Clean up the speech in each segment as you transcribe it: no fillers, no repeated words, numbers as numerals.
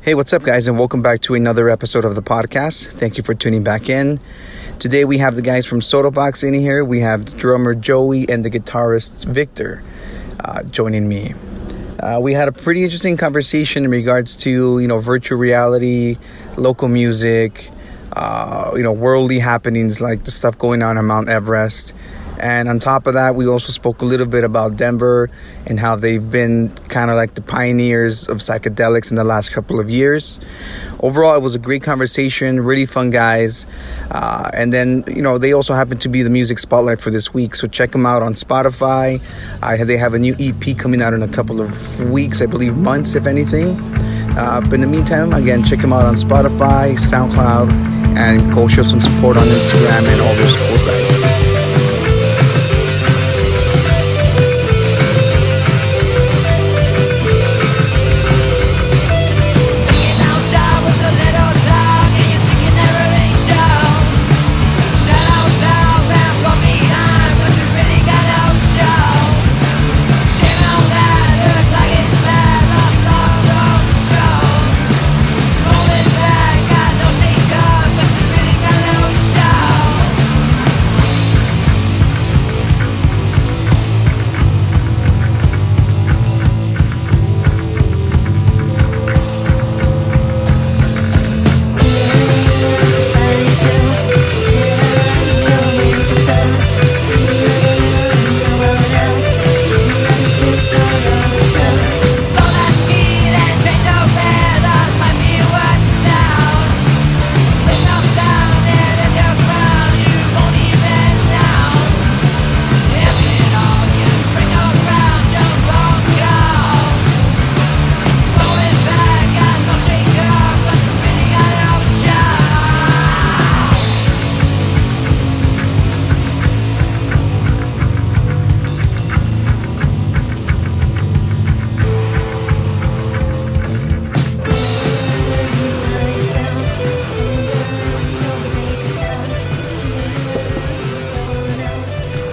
Hey, what's up, guys, and welcome back to another episode of the podcast. Thank you for tuning back in. Today we have the guys from Sodaboxx in here. We have the drummer Joey and the guitarist Victor joining me. We had a pretty interesting conversation in regards to, virtual reality, local music, worldly happenings like the stuff going on Mt.Everest. And on top of that, we also spoke a little bit about Denver and how they've been kind of like the pioneers of psychedelics in the last couple of years. Overall, it was a great conversation, really fun guys. And then, they also happen to be the music spotlight for this week. So check them out on Spotify. They have a new EP coming out in a couple of weeks, I believe months, if anything. But in the meantime, again, check them out on Spotify, SoundCloud, and go show some support on Instagram and all those cool sites.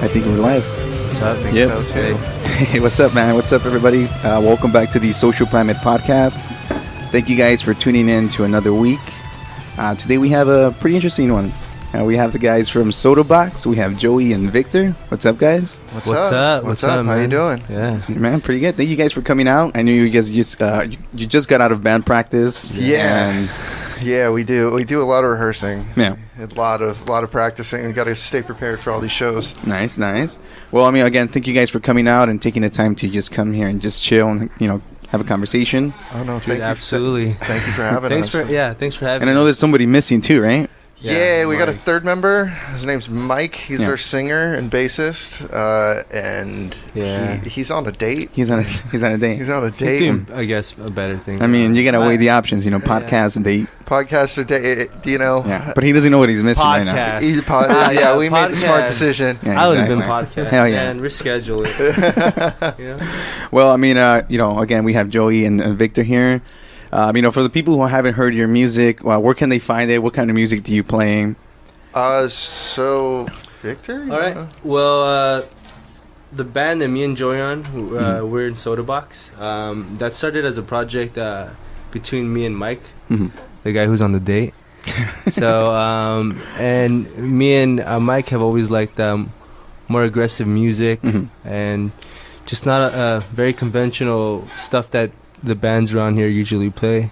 I think we're live. What's up? Yep. So too. Hey, what's up, man? What's up, everybody? Welcome back to the Social Planet Podcast. Thank you guys for tuning in to another week. Today we have a pretty interesting one. We have the guys from Sodaboxx. We have Joey and Victor. What's up, guys? What's up? What's up? How you doing? Yeah, man, pretty good. Thank you guys for coming out. I knew you guys just got out of band practice. Yeah, we do. We do a lot of rehearsing. Yeah, a lot of practicing. We got to stay prepared for all these shows. Nice. Well, again, thank you guys for coming out and taking the time to just come here and just chill and have a conversation. Oh no, dude, absolutely. Thank you for having us. Thanks for having. And I know there's somebody missing too, right? Yeah, we got a third member. His name's Mike. He's our singer and bassist, and he's on a date. He's on a date. He's on a date. He's doing, I guess, a better thing. You gotta weigh the options. Podcast and date. Podcast or date. Yeah, but he doesn't know what he's missing right now. We made a smart decision. Yeah, I would have been podcast. Hell yeah. And reschedule it. Well, again, we have Joey and Victor here. For the people who haven't heard your music, where can they find it? What kind of music do you play? So Victor? All right. Well, the band that me and Joey are on, we're in Sodaboxx. That started as a project between me and Mike, the guy who's on the date. So, and me and Mike have always liked more aggressive music and just not a very conventional stuff that the bands around here usually play.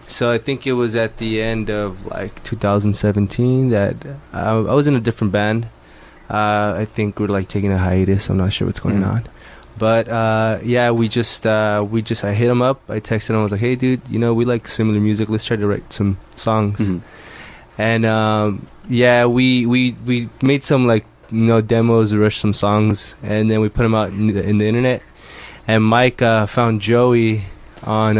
So I think it was at the end of 2017 that I was in a different band. I think we're taking a hiatus. I'm not sure what's going on, but I hit him up. I texted him. I was like, hey dude, we like similar music, let's try to write some songs. And we made some demos, we rushed some songs, and then we put them out in the internet. And Mike found Joey on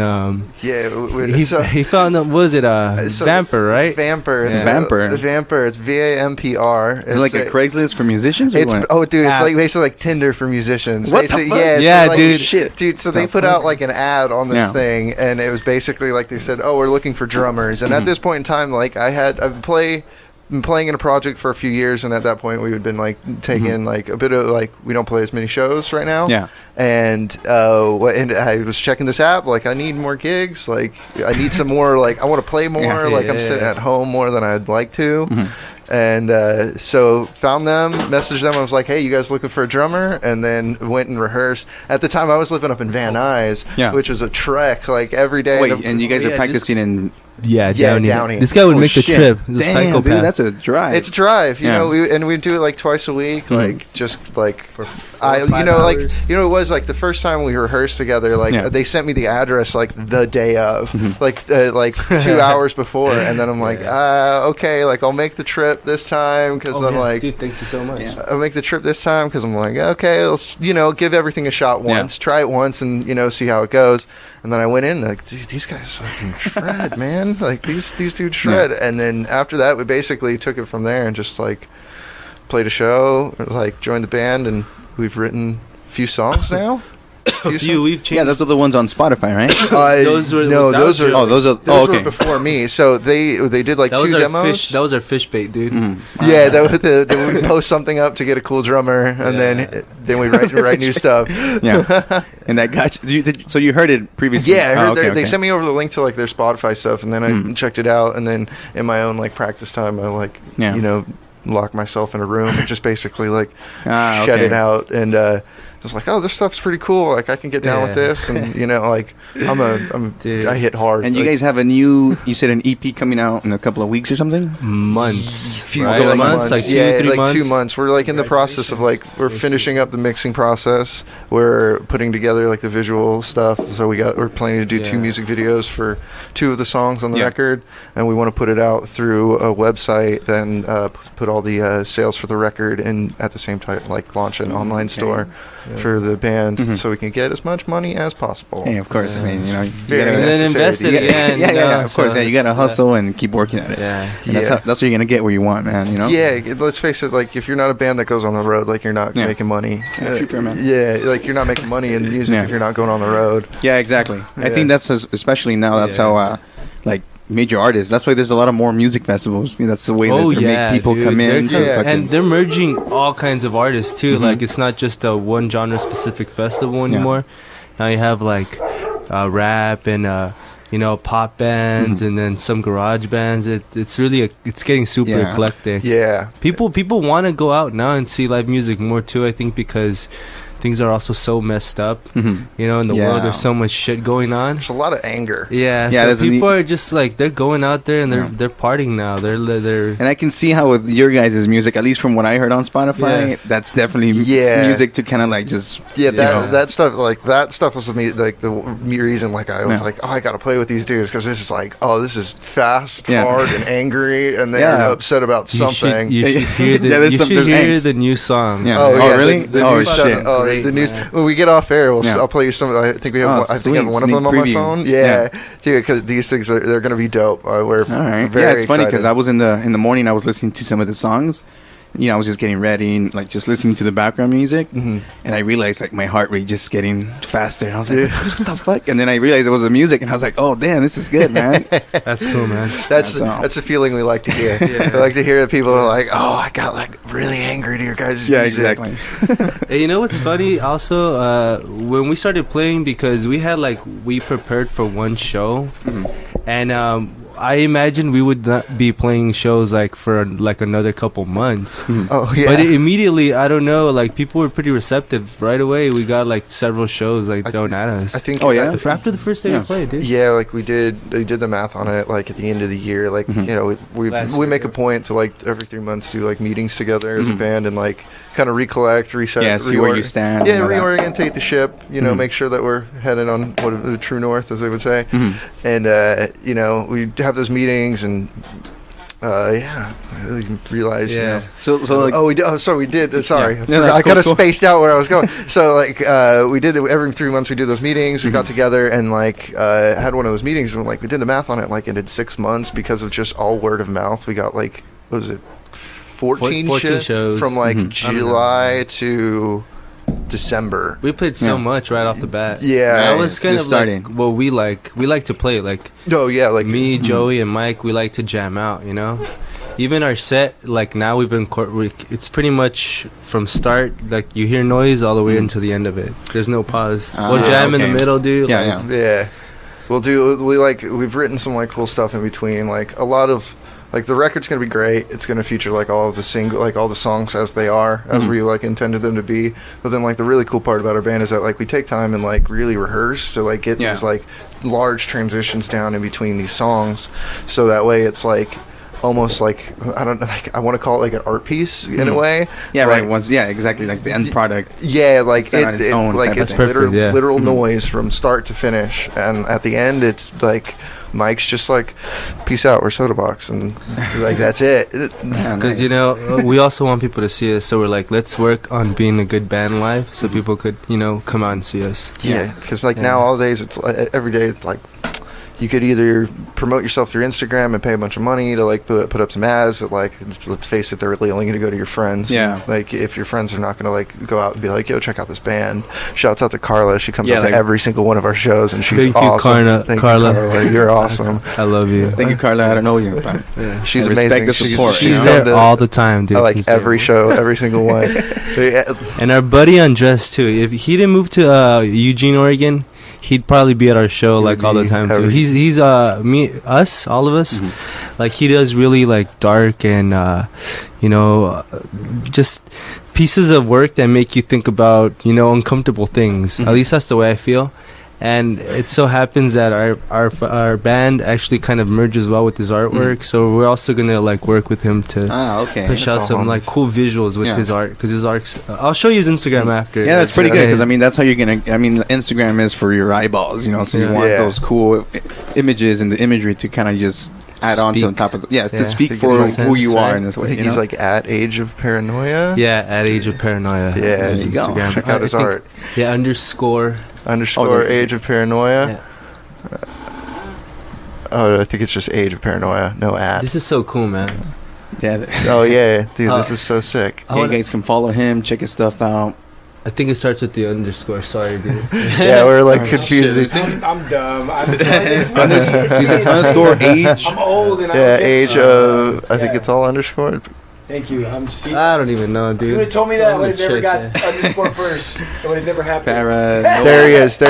he found them. Was it Vamper, right? Vamper. It's Vamper. Vamper. It's VAMPR. Is it like a Craigslist for musicians? It's basically like Tinder for musicians. What the fuck? Yeah, dude. Shit, dude. So they put out an ad on this thing, and it was basically they said, "Oh, we're looking for drummers." And at this point in time, I play been playing in a project for a few years, and at that point we had been like taking like a bit of like, we don't play as many shows right now. Yeah. And I was checking this app, like I need more gigs, like I need some more, like I want to play more, I'm sitting at home more than I'd like to. And so found them, messaged them. I was like, hey, you guys looking for a drummer? And then went and rehearsed. At the time, I was living up in Van Nuys, which was a trek, like every day. Wait, and you guys are practicing in... Downey. This guy would make the trip. He's a psychopath. Dude, that's a drive. It's a drive, you know. We do it like twice a week, like just like for 4 or 5 hours. It was like the first time we rehearsed together. Like they sent me the address like the day of, like 2 hours before, and then I'm like, okay, like I'll make the trip this time because I'm like, dude, thank you so much. I'll make the trip this time because I'm like, okay, let's give everything a shot once, try it once, and see how it goes. And then I went in like, dude, these guys fucking shred, man. Like these dudes shred. And then after that, we basically took it from there and just like played a show, or, like joined the band, and we've written a few songs now. We've changed. Yeah, those are the ones on Spotify, right? Those were before me. So they did like 2 demos. That was our fish bait, dude. Yeah, then we post something up to get a cool drummer, and then we write new stuff. Yeah, and that got you. So you heard it previously? Yeah, I heard they sent me over the link to like their Spotify stuff, and then I checked it out, and then in my own like practice time, I like lock myself in a room and just basically like shut it out, and I was like, oh, this stuff's pretty cool. Like I can get down with this, and like I hit hard. And you guys have you said an EP coming out in a couple of weeks or something? Months. Like months. Like 2-3 months. 2 months. We're like in the process of like, we're finishing up the mixing process. We're putting together like the visual stuff. So we're planning to do 2 music videos for 2 of the songs on the record, and we want to put it out through a website, then put all the sales for the record, and at the same time like launch an online store for the band, so we can get as much money as possible. Yeah, of course. I mean, you gotta and then invest it again. Yeah, of course. You gotta hustle and keep working at it. That's what you're gonna get where you want, man. Yeah, let's face it. Like, if you're not a band that goes on the road, like you're not making money. Like you're not making money in music if you're not going on the road. Yeah, exactly. I think that's especially now. That's how like major artists. That's why there's a lot of more music festivals. That's the way that they make people come in. And they're merging all kinds of artists too. Like it's not just a one genre specific festival anymore. Now you have like rap and pop bands and then some garage bands. It's really it's getting super eclectic. Yeah. People want to go out now and see live music more too, I think, because things are also so messed up, in the world. There's so much shit going on. There's a lot of anger. So people are just like, they're going out there and they're partying now. They're and I can see how with your guys' music, at least from what I heard on Spotify, that's definitely music to kind of like just that stuff was like the reason like I was like, oh, I gotta play with these dudes because this is like, oh, this is fast, hard, and angry, and they're upset about something. You should hear the new song. Oh, really? Shit. The news. When we get off air, I'll play you some. I think we have. I think I have one of them on my phone. Dude, because these things they're gonna be dope. We're all right. It's funny because I was in the morning. I was listening to some of the songs. I was just getting ready and like just listening to the background music, and I realized like my heart rate just getting faster. And I was like, what the fuck? And then I realized it was the music, and I was like, oh damn, this is good, man. That's cool, man. That's a feeling we like to hear. I like to hear that people are like, oh, I got like really angry to your guys' music. Exactly. Hey, you know what's funny? Also, when we started playing, because we prepared for one show, and I imagine we would not be playing shows like for like another couple months. Oh yeah. But immediately, I don't know, like people were pretty receptive right away. We got like several shows like thrown at us. I think. Oh yeah. After the first day we played, dude. Yeah, like we did the math on it. Like at the end of the year, like we make a point to like every 3 months do like meetings together as a band and like kind of recollect, reset, see where you stand. Yeah, reorientate the ship. Make sure that we're headed on the true north, as they would say. And we have those meetings and I really realized so like we did sorry I kind of spaced out where I was going. So like we did every 3 months we did those meetings. We got together and like had one of those meetings and like we did the math on it. Like it did 6 months because of just all word of mouth. We got like, what was it, 14 shows from like July to December. We played so much right off the bat. Yeah, that was kind of starting. Like what we like. We like to play like. Oh yeah, like me, Joey, and Mike. We like to jam out, even our set, like now we've been it's pretty much from start, like you hear noise all the way into the end of it. There's no pause. We'll jam in the middle, dude. Yeah. We've written some like cool stuff in between, like a lot of like the record's gonna be great. It's gonna feature like all of the all the songs as they are, as we like intended them to be. But then like the really cool part about our band is that like we take time and like really rehearse to like get these like large transitions down in between these songs, so that way it's like almost like I don't know, like I want to call it like an art piece in a way. Yeah, like, right. Once, exactly, like the end product. Yeah, like it's literal noise from start to finish, and at the end it's like Mike's just like, peace out, we're Sodaboxx, and like that's it. Because you know, we also want people to see us, so we're like, let's work on being a good band live, so people could, you know, come out and see us. Yeah, because like now all days, it's every day it's like you could either promote yourself through Instagram and pay a bunch of money to like put up some ads that, like, let's face it, they're really only going to go to your friends. Yeah. Like if your friends are not going to like go out and be like, yo, check out this band. Shouts out to Carla. She comes out to every single one of our shows, and she's awesome. Thank you, Carla. You're awesome. I love you. Thank you, Carla. I don't know you, but she's I amazing. Respect the support. She's there all the time, dude. I like every show, every single one. And our buddy Andres too. If he didn't move to Eugene, Oregon, he'd probably be at our show like all the time too. He's all of us. Like he does really like dark and just pieces of work that make you think about, you know, uncomfortable things. At least that's the way I feel. And it so happens that our band actually kind of merges well with his artwork, so we're also gonna like work with him to push out some like cool visuals with his art, because his art's. I'll show you his Instagram after. Yeah, that's pretty good, because I mean that's how you're gonna. I mean, Instagram is for your eyeballs, you know. So you want those cool images and the imagery to kind of just add on to top of to speak for who you are in this way. I think he's like at Age of Paranoia. Yeah, at Age of Paranoia. Yeah, there you go. Check out his art. Yeah, _. Age of Paranoia. I think it's just Age of Paranoia. No at. This is so cool, man. Yeah. Oh yeah, dude, this is so sick. You guys can follow him, check his stuff out. I think it starts with the _ Sorry, dude. Yeah, we're like confused. I'm dumb. He's a age. I'm old and Age of. I think it's all underscored. Thank you. I don't even know, dude. You would have told me that, I would have never got _ first. It would have never happened. There he is.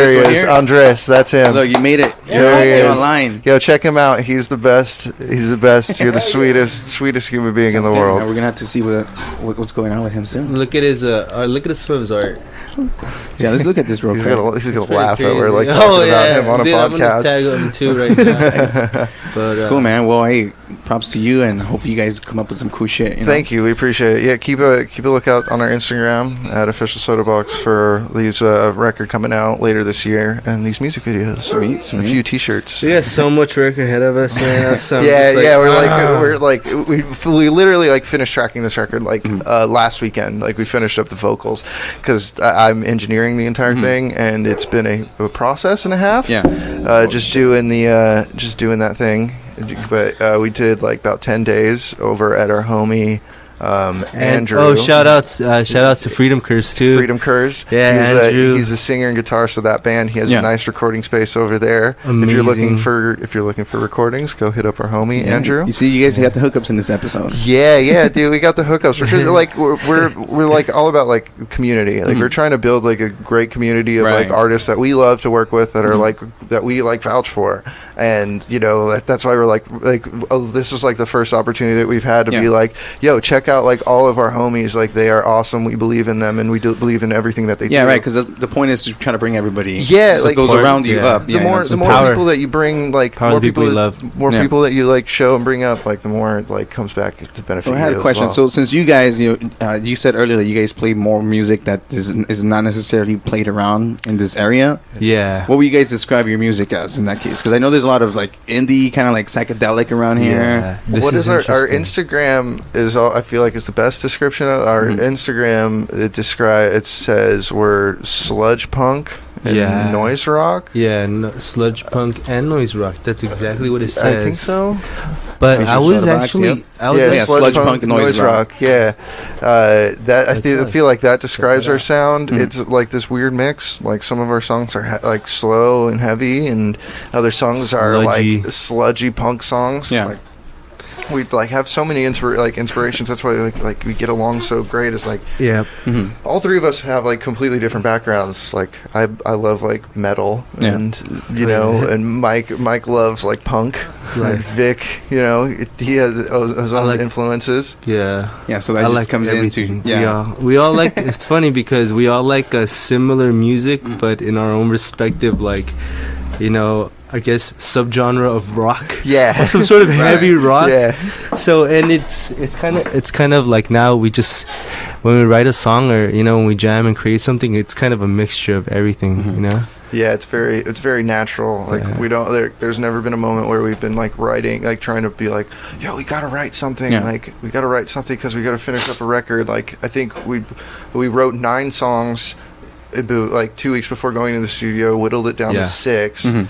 Andres, that's him. Look, you made it. There he is. Online. Yo, check him out. He's the best. You're the sweetest human being in the world. We're gonna have to see what's going on with him soon. Look at his some of his art. Yeah, let's look at this real quick. He's gonna laugh that we're like talking about him on a podcast. I'm gonna tag him too right now. But, cool, man. Well, hey, props to you, and hope you guys come up with some cool shit. You know? Thank you. We appreciate it. Yeah, keep a lookout on our Instagram at official Sodaboxx for these record coming out later this year, and these music videos. Sweet. A few T-shirts. We got so much work ahead of us, man. We literally like finished tracking this record like last weekend. Like we finished up the vocals because I'm engineering the entire thing, and it's been a process and a half. Yeah. Just doing that thing. But we did like about 10 days over at our homie Andrew. Shout outs to Freedom Curse too. Freedom Curse. Yeah, Andrew. He's a singer and guitarist of that band. He has a nice recording space over there. Amazing. If you're looking for recordings, go hit up our homie Andrew. You see, you guys got the hookups in this episode. Yeah, dude, we got the hookups. We're like all about like community. Like we're trying to build like a great community of like artists that we love to work with, that are like that we like vouch for. And you know that's why we're like this is like the first opportunity that we've had to be like, yo, check out like all of our homies. Like they are awesome. We believe in them, and we do believe in everything that they do. Yeah, right. Because the point is to try to bring everybody. Like those around you up. The more people that you bring, like more people you love, more people that you like show and bring up, like the more it like comes back to benefit. I had a question. So since you guys, you said earlier that you guys play more music that is not necessarily played around in this area. Yeah. What would you guys describe your music as in that case? Because I know there's a lot of like indie, kind of like psychedelic around here. Yeah. What is our Instagram is all, I feel like is the best description of our Instagram. It says we're sludge punk and noise rock. Yeah, sludge punk and noise rock. That's exactly what it says. I think so. But I was actually sludge punk and noise rock. Yeah, I feel like that describes our sound. It's like this weird mix. Like some of our songs are like slow and heavy, and other songs are like sludgy punk songs. Yeah. Like, we like have so many inspirations. That's why like we get along so great. It's like all three of us have like completely different backgrounds. Like I love like metal, and you know, and Mike loves like punk. Right. And Vic, you know, he has his own influences. Yeah. So that just comes everything. into we all like. It's funny because we all like a similar music, but in our own respective, like, you know, I guess subgenre of rock. Yeah. Or some sort of heavy rock. Yeah. So, and it's kind of like now we just, when we write a song or, you know, when we jam and create something, it's kind of a mixture of everything, you know? Yeah, it's very natural. Like we don't. There's never been a moment where we've been like writing, like trying to be like, yo, we gotta write something. Like we gotta write something because we gotta finish up a record. Like I think we wrote 9 songs. Like 2 weeks before going to the studio, whittled it down to 6, and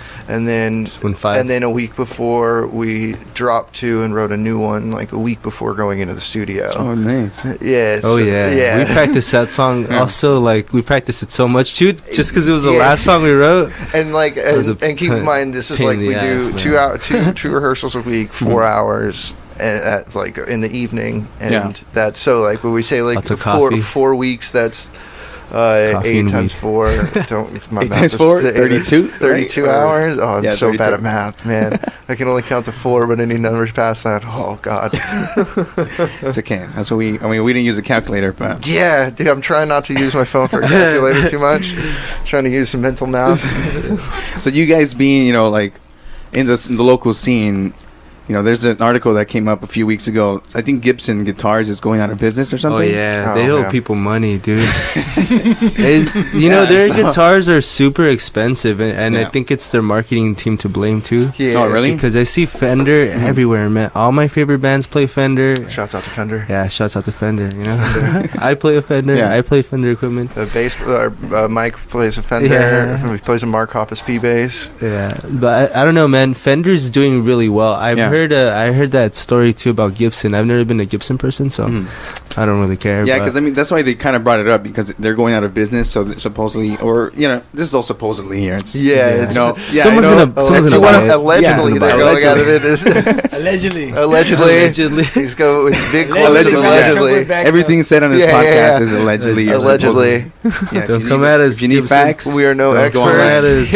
then 5. And then a week before we dropped 2 and wrote a new one, like a week before going into the studio. Oh, nice. Yes. Oh yeah. We practiced that song. Also, like we practiced it so much too, just because it was the last song we wrote. And like, and keep in mind, this is like we do 2 rehearsals a week, 4 hours. At like in the evening, and that's so like when we say like 4 weeks, that's 8 times 4. Don't my 8 math times is 4, 32. 32 hours. Oh, I'm so 32. bad at math, man. I can only count to 4, but any numbers past that, oh god. It's okay. That's what we didn't use a calculator, but yeah, dude, I'm trying not to use my phone for a calculator too much. Trying to use some mental math. So you guys being, you know, like in the local scene. You know, there's an article that came up a few weeks ago. I think Gibson Guitars is going out of business or something. Oh yeah, they owe people money, dude. Their guitars are super expensive, and I think it's their marketing team to blame too. Yeah. Oh really? Because I see Fender everywhere, man. All my favorite bands play Fender. Shouts out to Fender. Yeah, shouts out to Fender. You know, I play a Fender. Yeah. I play Fender equipment. The bass, Mike plays a Fender. Yeah. He plays a Mark Hoppus P bass. Yeah, but I don't know, man. Fender's doing really well. I heard that story too about Gibson. I've never been a Gibson person, so I don't really care. Yeah, because I mean that's why they kind of brought it up, because they're going out of business. So supposedly, or you know, this is all supposedly here. It's, it's, you know, someone's gonna buy it. Allegedly, they're going out of it. Allegedly. He's going with big allegedly. Everything said on this podcast is allegedly. Allegedly. Don't come at us. If you need facts, we are no experts.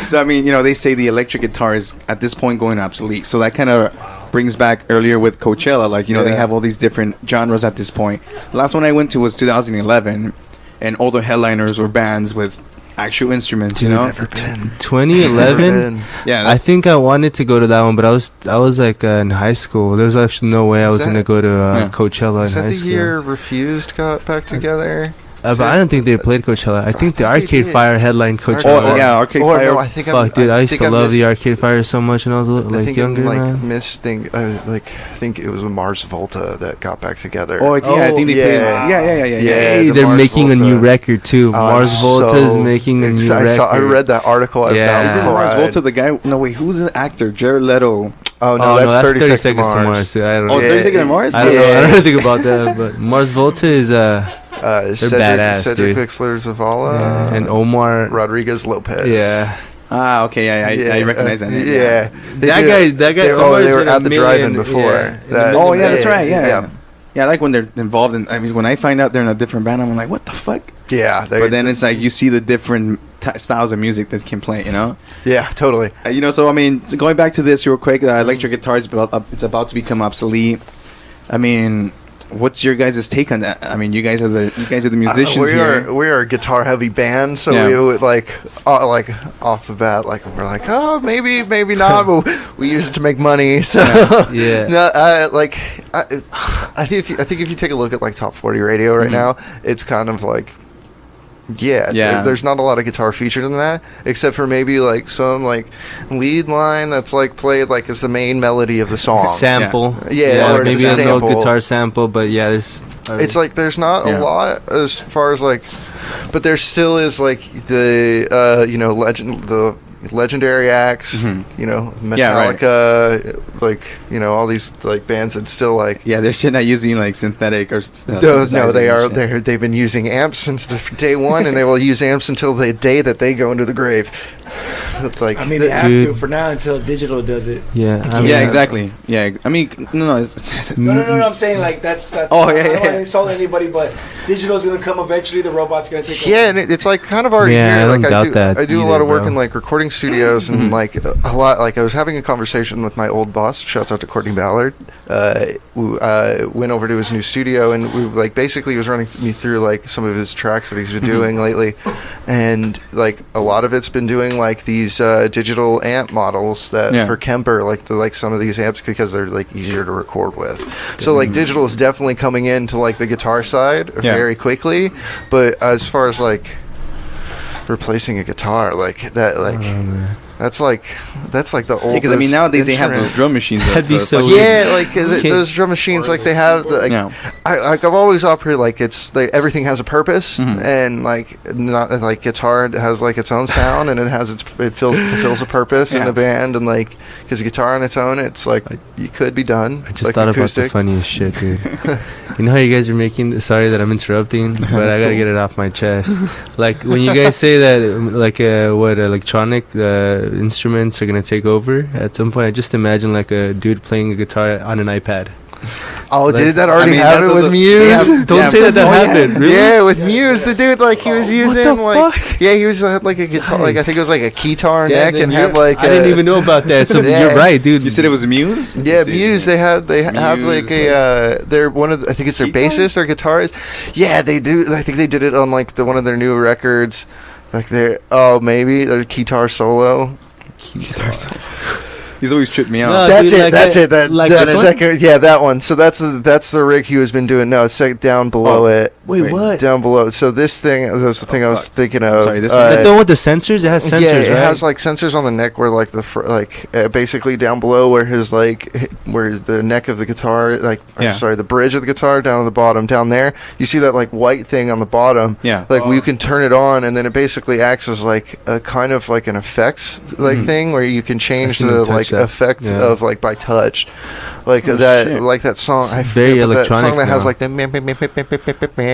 So I mean, you know, they say the electric guitar is at this point going obsolete. So that kind of brings back earlier with Coachella, like, you know, they have all these different genres at this point. The last one I went to was 2011, and all the headliners were bands with actual instruments. You know, 2011. Yeah, I think I wanted to go to that one, but I was like in high school. There was actually no way I was gonna go to Coachella in high school. Is that the year Refused got back together? But I don't think they played Coachella. I think the Arcade Fire headlined Coachella. Oh yeah, Arcade Fire. No, Fuck, dude, I used to love the Arcade Fire so much when I was like younger. I think it was Mars Volta that got back together. Oh yeah, I think they played. Yeah, they're making a new record too. Mars Volta is making a new record. I read that article. Isn't Mars Volta the guy? No wait, who's the actor? Jared Leto. Oh no, that's 30 Seconds to Mars. I don't know. 30 Seconds to Mars? I don't know. I don't know anything about that, but Mars Volta is they're badass, Cedric dude. Wixler Zavala and Omar Rodriguez Lopez. Yeah. Ah, okay, I recognize that name. Yeah, that guy. They were at the drive-in before. That's right. Yeah. I like when they're involved in. I mean, when I find out they're in a different band, I'm like, what the fuck? Yeah. But then it's like you see the different styles of music that can play. You know. Yeah, totally. You know, so I mean, going back to this real quick, electric guitars, it's about to become obsolete. I mean, what's your guys' take on that? I mean, you guys are the musicians here. We are a guitar heavy band, so we would like off the bat, like we're like, oh, maybe not, but we use it to make money. So no, I think if you take a look at like top 40 radio right now, it's kind of like. There's not a lot of guitar featured in that, except for maybe like some like lead line that's like played like as the main melody of the song. Sample. Or maybe a no guitar sample, but there's. It's like there's not a lot as far as like, but there still is like the the legendary acts, you know, Metallica, like, you know, all these like bands that still like they're still not using like synthetic or they've been using amps since day one, and they will use amps until the day that they go into the grave. It's like I mean, they have to for now until digital does it. Yeah. Yeah, exactly. Yeah, I mean, no. No. I'm saying like that's. Oh, I yeah, don't want yeah. to insult anybody, but digital's gonna come eventually. The robot's gonna take over. Yeah, and it's like kind of already Yeah, here. I don't Like doubt that I do a either, lot of work bro. in like recording studios and like a lot. Like I was having a conversation with my old boss. Shouts out to Courtney Ballard. Who went over to his new studio and we like basically he was running me through like some of his tracks that he's been doing lately, and like a lot of it's been doing like these digital amp models that for Kemper, like some of these amps because they're like easier to record with. So like digital is definitely coming into like the guitar side very quickly, but as far as like replacing a guitar like that, like that's like the oldest. Because I mean nowadays they have instrument. those drum machines. That'd be so Yeah, like those drum machines, like they have. Like, I've always operated like it's like everything has a purpose, and like not like guitar has like its own sound, and it fulfills a purpose in the band, and like because guitar on its own, it's like you could be done. I just like thought acoustic. about the funniest shit, dude. You know how you guys are making? Sorry that I'm interrupting, but I gotta get it off my chest. Like when you guys say that, like what electronic instruments are gonna take over at some point. I just imagine like a dude playing a guitar on an iPad. Oh, Like, did that already I mean, happen that's with what Muse? Don't say that happened. Really? Yeah, with Muse, the dude like he was using the like fuck? he was had like a guitar, like I think it was like a keytar Yeah, neck, then and had you're- like I didn't even know about that. So Yeah. you're right, dude. You said it was Muse? Yeah, Muse. They have like Muse, they're one of I think it's their Guitar? bassist or guitarist. Yeah, they do. I think they did it on like one of their new records. Like maybe their guitar solo. He's always tripped me out. No, That's dude, it. like That's that- it. That like that this one? second. Yeah, that one. So that's the rig he has been doing. No, it's like down below it. Wait, what? Down below. So this thing. That was the thing I was thinking of. Sorry, this Is that the one with the sensors? It has sensors, yeah, it right? has like sensors on the neck where like basically down below where where the neck of the guitar the bridge of the guitar down on the bottom down there. You see that like white thing on the bottom. Yeah. Like you can turn it on and then it basically acts as like a kind of like an effects thing where you can change seen the them touch like that. effect Yeah. of like by touch. Like shit. like that song. It's I very forget what that electronic song that has now. like the.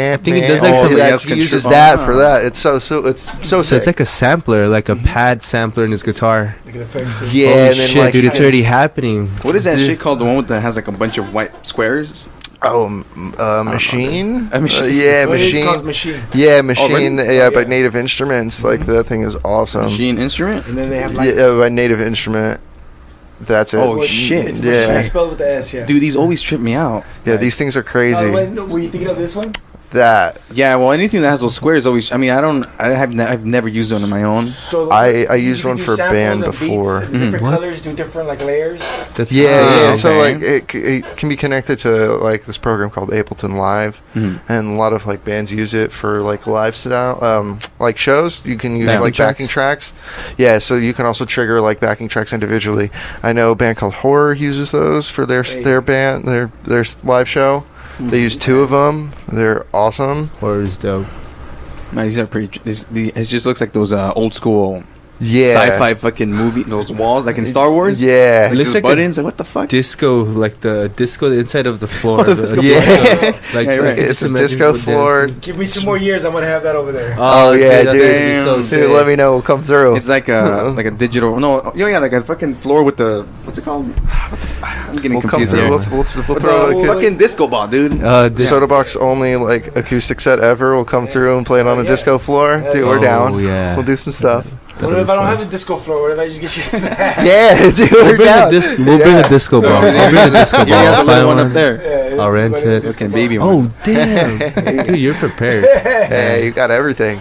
I think it does like Oh, some. that's like uses control- that for that. It's so So sick. it's like a sampler, like a pad sampler in his guitar. Like it affects it. Yeah, Holy and then shit, like dude! It's already happening. What is that Dude. shit called? The one that has like a bunch of white squares? Machine. A machine. Yeah, What it is called machine. machine. Yeah, machine. really? Yeah, Oh, by yeah. Native Instruments. Like that thing is awesome. Machine instrument? And then they have like. Yeah, by Native Instrument. That's it. Oh, what- shit. It's Yeah. machine spelled with the S. Yeah. Dude, these always trip me out. Yeah, these things are crazy. Were you thinking of this one? That Yeah, well, anything that has those squares always. I mean, I've never used one on my own. So I you used can one do for a samples band and beats before. and different What? colors do different like layers. That's yeah. Oh, So okay. like it can be connected to like this program called Ableton Live, Mhm. and a lot of like bands use it for like live style like shows. You can use Backing like backing tracks. Yeah, so you can also trigger like backing tracks individually. I know a band called Horror uses those for their band their live show. They use 2 of them. They're awesome. Or is dope. Man, these are pretty. It just looks like those old school Yeah. sci-fi fucking movie. Those walls like in Star Wars. Yeah. Like It looks those like a buttons. Like what the fuck? Disco, like the inside of the floor. disco Yeah. Like, Yeah, right. just It's a imagine disco people floor. dancing. Give me some more years. I'm gonna have that over there. Oh, yeah, that's dude. gonna be so Damn. sick. Dude, let me know. We'll come through. It's like a digital. No, yeah, like a fucking floor with the what's it called? I'm getting We'll come confused through. here. We'll With throw the it. fucking disco ball, dude. This- Sodaboxx only like acoustic set ever. We'll come through and play it on a Yeah. disco floor. Yeah, Dude, yeah. we're Oh, down. yeah. We'll do some stuff. What if I don't have a disco floor? What if I just get you that? Yeah, dude, We'll we're bring down. we'll bring a disco ball. I'll bring a disco You have ball. the Buy little one up there. Yeah, I'll rent it. This can baby one. Oh damn, dude, you're prepared. Hey, you got everything.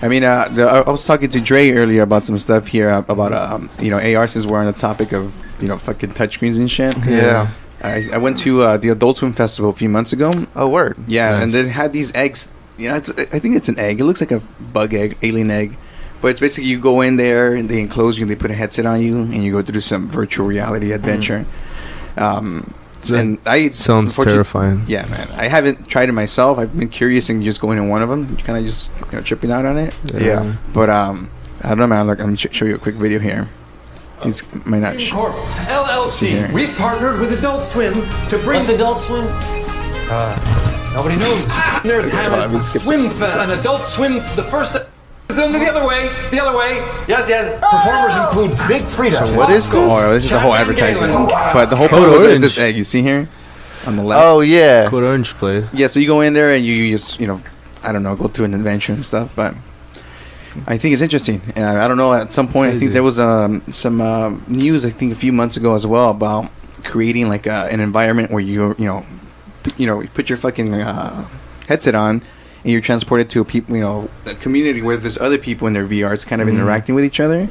I mean, I was talking to Dre earlier about some stuff here about AR, since we're on the topic of fucking touchscreens and shit. Yeah. I went to the Adult Swim Festival a few months ago. Oh, word. Yeah, Nice. and they had these eggs. I think it's an egg. It looks like a bug egg, alien egg. But it's basically you go in there and they enclose you and they put a headset on you and you go through some virtual reality adventure. And I Sounds unfortunately- terrifying. Yeah, man. I haven't tried it myself. I've been curious and just going in one of them, kind of just tripping out on it. Yeah. But I don't know, man. Look, I'm gonna show you a quick video here. These might not. Corp LLC. Here. We've partnered with Adult Swim to bring. What's Adult Swim? Nobody knows. There's having let me skip Swim Fest, an Adult Swim, the first of The other way. The other way. Yes. Performers include Big Frida. So what is this? Oh, this is a whole advertisement. But the whole Code point is Orange. this egg you see here on the left. Oh yeah. Code Orange played. Yeah, so you go in there and you just, I don't know, go through an adventure and stuff, but I think it's interesting. I don't know, at some point, I think there was some news, I think a few months ago as well, about creating like an environment where you put your fucking headset on and you're transported to a community where there's other people in their VRs kind of interacting with each other.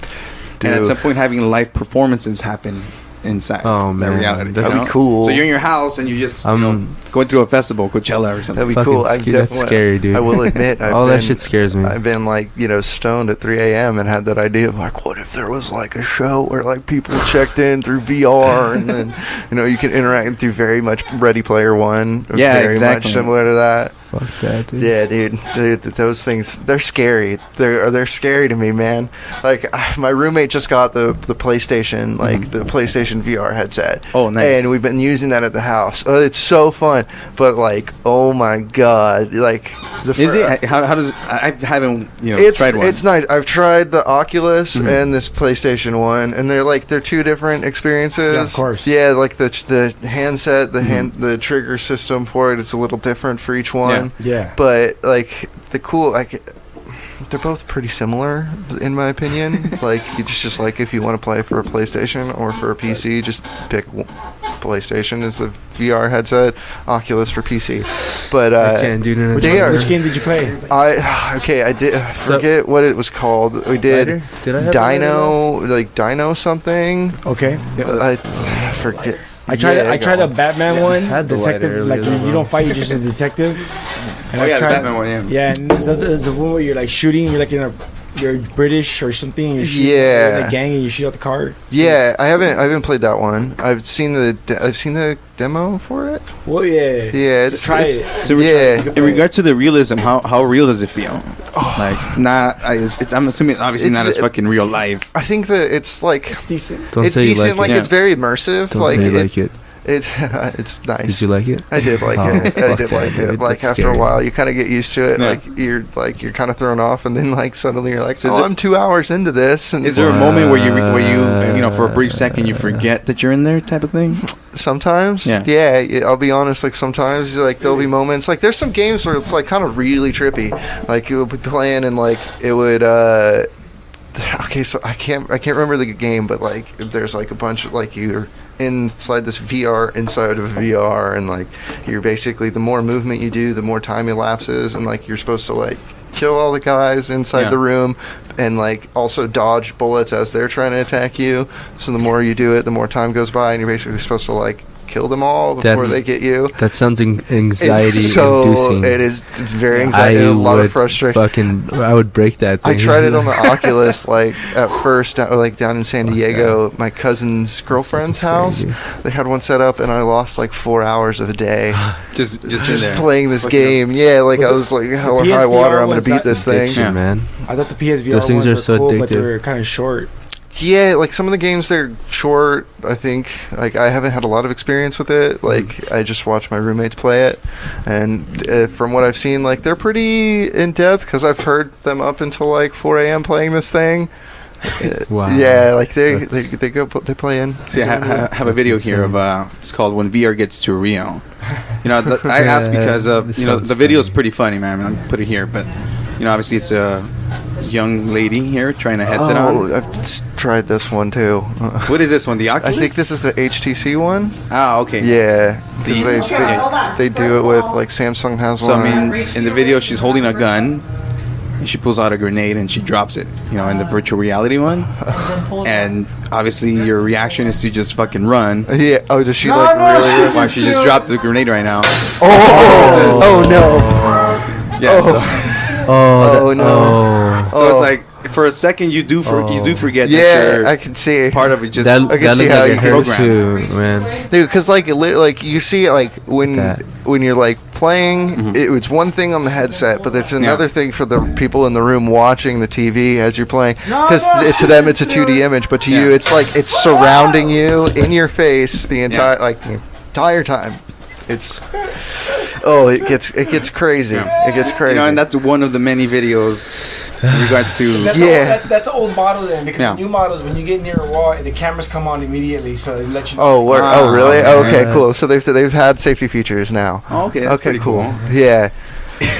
And at some point having live performances happen inside that reality. That'd be cool. So you're in your house and you just going through a festival, Coachella or something. That'd be cool. That's scary, dude. I will admit, that shit scares me. I've been like, stoned at 3 a.m. and had that idea of like, what if there was like a show where like people checked in through VR and then you can interact through very much Ready Player One. Yeah, very exactly. much similar to that. Fuck that, dude. Yeah, dude. Those things, they're scary. They're scary to me, man. Like my roommate just got the PlayStation, the PlayStation VR headset. Oh, nice. And we've been using that at the house. Oh, it's so fun. But like, oh my god, like is it? How does it? I haven't tried one. It's nice. I've tried the Oculus and this PlayStation one, and they're two different experiences. Yeah, of course. Yeah, like the handset, the trigger system for it, it's a little different for each one. Yeah. But like they're both pretty similar in my opinion. Like you just like if you want to play for a PlayStation or for a PC, just pick PlayStation as the VR headset, Oculus for PC. But I can't do none of Which game did you play? I did forget what it was called. We did Dino something. Okay. I forget. I tried a Batman one. Had the Detective, lighter like earlier, you don't fight, you're just a detective. And the Batman one, yeah. Yeah, and there's a one where you're like shooting. You're like you're British or something. You're shooting, Yeah. you're in a gang and you shoot out the car. Yeah, I haven't played that one. I've seen the demo for it. Well, yeah. Yeah, So try it. So in regards to the realism, how real does it feel? I'm assuming obviously not as fucking real life. I think that it's like It's decent. Don't it's say decent. you like it. It's very immersive. Don't like say you like it. It's nice. Did you like it? I did like it. I did like it. Like That's after scary. a while, you kind of get used to it. Yeah. You're kind of thrown off, and then like suddenly you're like, So I'm 2 hours into this. And Is there a moment where you for a brief second you forget that you're in there type of thing? sometimes? Yeah. I'll be honest. Like sometimes, like there'll be moments. Like there's some games where it's like kind of really trippy. Like you'll be playing and like it would. Okay, so I can't remember the game, but like there's like a bunch of like you're inside this VR inside of VR, and like you're basically the more movement you do, the more time elapses, and like you're supposed to like kill all the guys inside the room and like also dodge bullets as they're trying to attack you. So the more you do it, the more time goes by, and you're basically supposed to like kill them all before they get you. That sounds anxiety It's so inducing. it's very anxiety and a lot of frustration. I would break that thing. I tried it on the Oculus, like at first, down in San Diego, my cousin's girlfriend's house. They had one set up, and I lost like 4 hours of a day just playing this game. Yeah, like I was like, hell or high water, I'm gonna beat this thing. Addiction, man. I thought the PSVR Those things ones are were so cool, but they addictive. were kind of short. Yeah, like some of the games, they're short. I think like I haven't had a lot of experience with it. Like I just watched my roommates play it, and from what I've seen, like they're pretty in depth because I've heard them up until like 4 a.m. playing this thing. Wow. Yeah, like they play in. See, I have a video here of it's called "When VR Gets Too Real." I asked because the video is pretty funny, man. I'll put it here, but obviously it's a young lady here trying a headset on. I've tried this one too. What is this one? The Oculus? I think this is the HTC one. Ah, okay. Yeah, 'cause they do it with like Samsung has So one. I mean, in the video, she's holding a gun, and she pulls out a grenade and she drops it. In the virtual reality one, and obviously your reaction is to just fucking run. Yeah. Oh, does she like really? Why she just dropped the grenade right now? Oh no. Yeah. Oh no. So it's like for a second you do forget. Yeah, that you're I can see. part of it. Just That I can see looked how like you it can hurts program. too, man. Dude, because like you see it like when you're like playing, it's one thing on the headset, but it's another thing for the people in the room watching the TV as you're playing. Because to them it's a 2D image, but to you it's like it's surrounding you in your face the entire time. It's Oh, it gets crazy. It gets crazy. You know, and that's one of the many videos in regards to. That's an old model then, because the new models, when you get near a wall, the cameras come on immediately, so they let you know. Oh, really? Okay, cool. So they've had safety features now. Oh, okay, that's pretty cool. Yeah.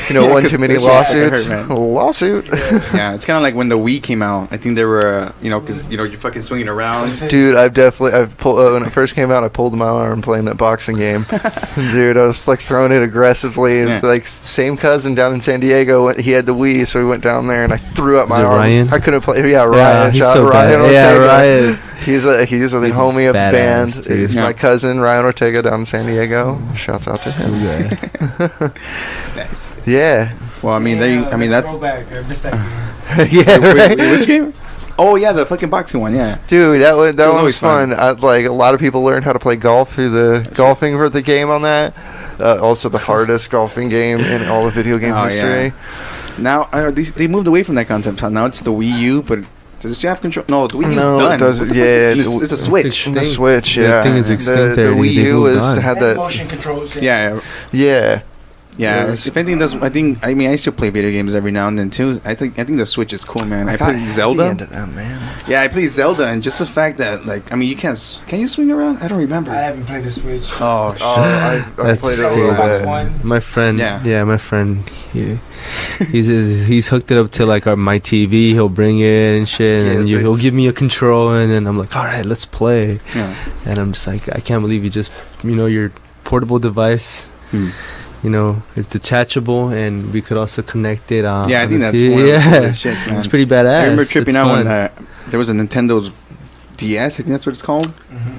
You know, one too many lawsuits. Lawsuit. Yeah, it's kind of like when the Wii came out. I think they were, because you're fucking swinging around. Dude, I've pulled when it first came out. I pulled my arm playing that boxing game. Dude, I was like throwing it aggressively. Yeah. Like same cousin down in San Diego, he had the Wii, so we went down there and I threw up my arm. Ryan? I couldn't play. Yeah, Ryan. he's Shout so out Ryan bad. Ortega. Yeah, Ryan. He's a homie of the band. badass, dude. He's my cousin Ryan Ortega down in San Diego. Shouts out to him. Nice. Yeah. Well, I mean, that's. Throwback. I missed that game. Yeah. Right? Which game? Oh yeah, the fucking boxing one. Yeah. Dude, that one always was fun. Like a lot of people learned how to play golf through the golfing for the game on that. Also, the hardest golfing game in all of video game history. Yeah. Now they moved away from that concept. Now it's the Wii U, but does it still have control? No, the Wii U's done. It doesn't. Yeah, it's a Switch. The Switch. Yeah, That thing is extinct. The Wii U had And that. motion controls. Yeah. Yeah. Yeah, Yes. if anything, I still play video games every now and then too. I think the Switch is cool, man. I play Zelda. Man. Yeah, I play Zelda, and just the fact that can you swing around? I don't remember. I haven't played the Switch. Oh shit! I That's played it a cool. little Xbox bit. One. My friend, Yeah. my friend, he's hooked it up to like my TV. He'll bring it and shit, Yeah, and he'll give me a control, and then I'm like, all right, let's play. Yeah. And I'm just like, I can't believe you just, your portable device. It's detachable, and we could also connect it. Yeah, I think that's TV. one of the coolest shits, man. It's pretty badass. I remember tripping It's out fun. when there was a Nintendo's DS. I think that's what it's called.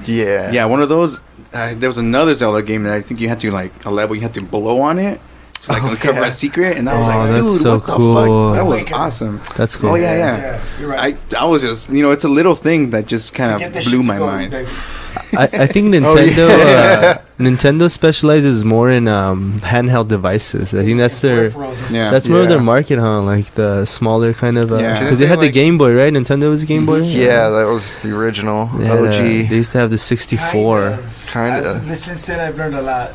Yeah. Yeah, one of those. There was another Zelda game that I think you had to a level you had to blow on it to uncover a secret, and I was like, that's dude, so what the cool. fuck? That was awesome. That's cool. Oh yeah. You're right. I was just it's a little thing that just kind Get of this blew shit my to go, mind. like, I think Nintendo Nintendo specializes more in handheld devices. I think that's their peripherals and stuff. Yeah. that's more of their market, huh? Like the smaller kind of Yeah. because they had the Game Boy, right? Nintendo was a Game Boy. Yeah, that was the original They had, OG. they used to have the 64. Kinda. Since then, I've learned a lot.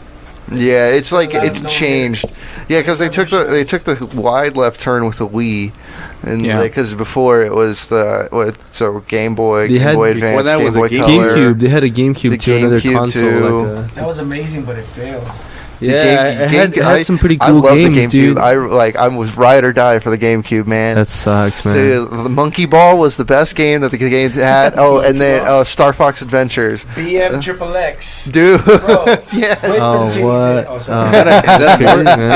Yeah, it's like A lot of it's no changed. Yeah, because they took the wide left turn with the Wii, and because before it was Game Boy, They Game had- Boy before Advance, that Game was a Boy Game- Color. GameCube. They had a GameCube The too, another GameCube console. too. Like That was amazing, but it failed. it had some pretty I cool love games, the GameCube. dude. I was ride or die for the GameCube, man. That sucks, man. The Monkey Ball was the best game that the game had. Oh, and then Star Fox Adventures. BM Dude. Bro, Yes. Oh, what? Is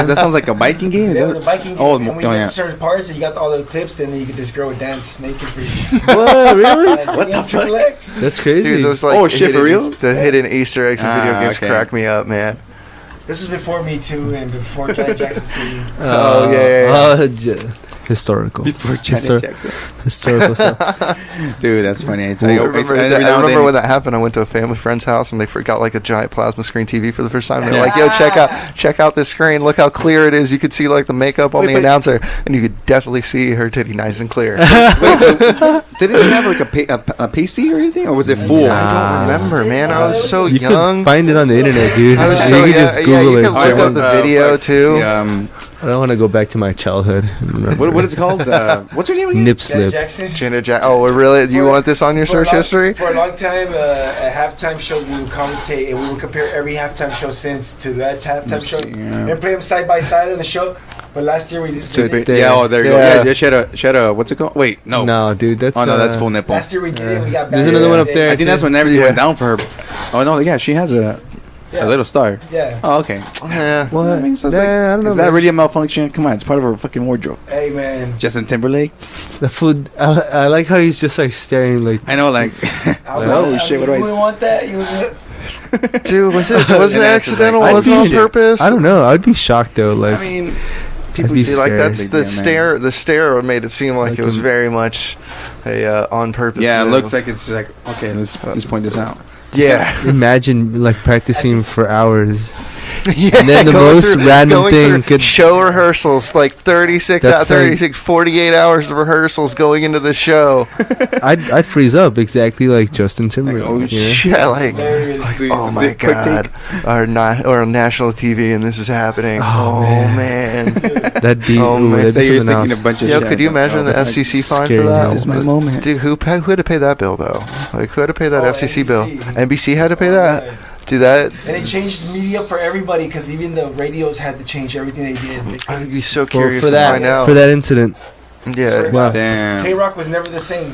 that sounds like a biking game? Is Yeah, that- the biking game. Oh, and when you oh, get yeah. to certain parts, and you got all the clips, then you get this girl dance naked for you. What? Really? What the fuck? X. That's crazy. Dude, those Oh, shit, for real? The hidden Easter eggs in video games okay. crack me up, man. This was before Me Too and before Janet Jackson City. Oh, yeah. Historical. Before Janet Jackson. Historical stuff. Dude, that's funny. I remember when that happened. I went to a family friend's house and they forgot like a giant plasma screen TV for the first time. They're like, "Yo, check out this screen. Look how clear it is. You could see like the makeup on the announcer, and you could definitely see her titty nice and clear." Did it have like a pasty or anything, or was it full? I don't remember, man. I was so You young. can find it on the internet, dude. I was you so can young. just Yeah, Google you it. can look up the video too. I don't want to go back to my childhood. What is it called? What's her name again? Nip Janet slip. Jackson. Janet Oh, really? Do you want this on your For a search long- history? For a long time, a halftime show, we would commentate and we would compare every halftime show since to that halftime show and play them side by side on the show. But last year we just did it. Yeah, oh, there you Yeah. go. Yeah, she had a, what's it called? Wait, no. No, dude, that's Oh, no, that's full nipple. Last year we did it. We got back. There's another one up there. I think that's when everything went down for her. Oh, no, yeah, she has a little star. Yeah. Oh, okay. Yeah. What? I mean, so it's Nah, like, I don't know. is that really a malfunction? Come on, it's part of her fucking wardrobe. Hey man. Justin Timberlake? The food. I like how he's just like staring like. I know, like, I was oh like, shit, what do you I wouldn't say? want that. You would. Dude, wasn't it And that's just accidental? like, Wasn't I'd on be- purpose? I don't know. I'd be shocked though. Like, I mean, I'd be See, like scared. that's the stare. The stare made it seem like Like it was a- very much a on purpose. yeah, it move. looks like it's like, okay, let's point this out. Yeah. Imagine like practicing for hours. Yeah, And then the going most random going thing through could- show rehearsals, like 36, That's 48 hours of rehearsals going into the show. I'd freeze up exactly like Justin Timberlake. oh, you know? Yeah, like, Hilarious. oh my Quick god, or on national TV, and this is happening. Oh, man. That'd be, Oh, man. that'd So be you're something thinking else. a bunch of Yo, shit. could you imagine the that's FCC fine scary for that? as This is my moment. Dude, who had to pay that bill though? Like, who had to pay that FCC bill? NBC. NBC had to pay Oh, that. yeah. Do that. And it changed media for everybody because even the radios had to change everything they did. They I would be so Well, curious for to that find out. for that incident. Yeah. Wow. Damn. K-Rock was never the same.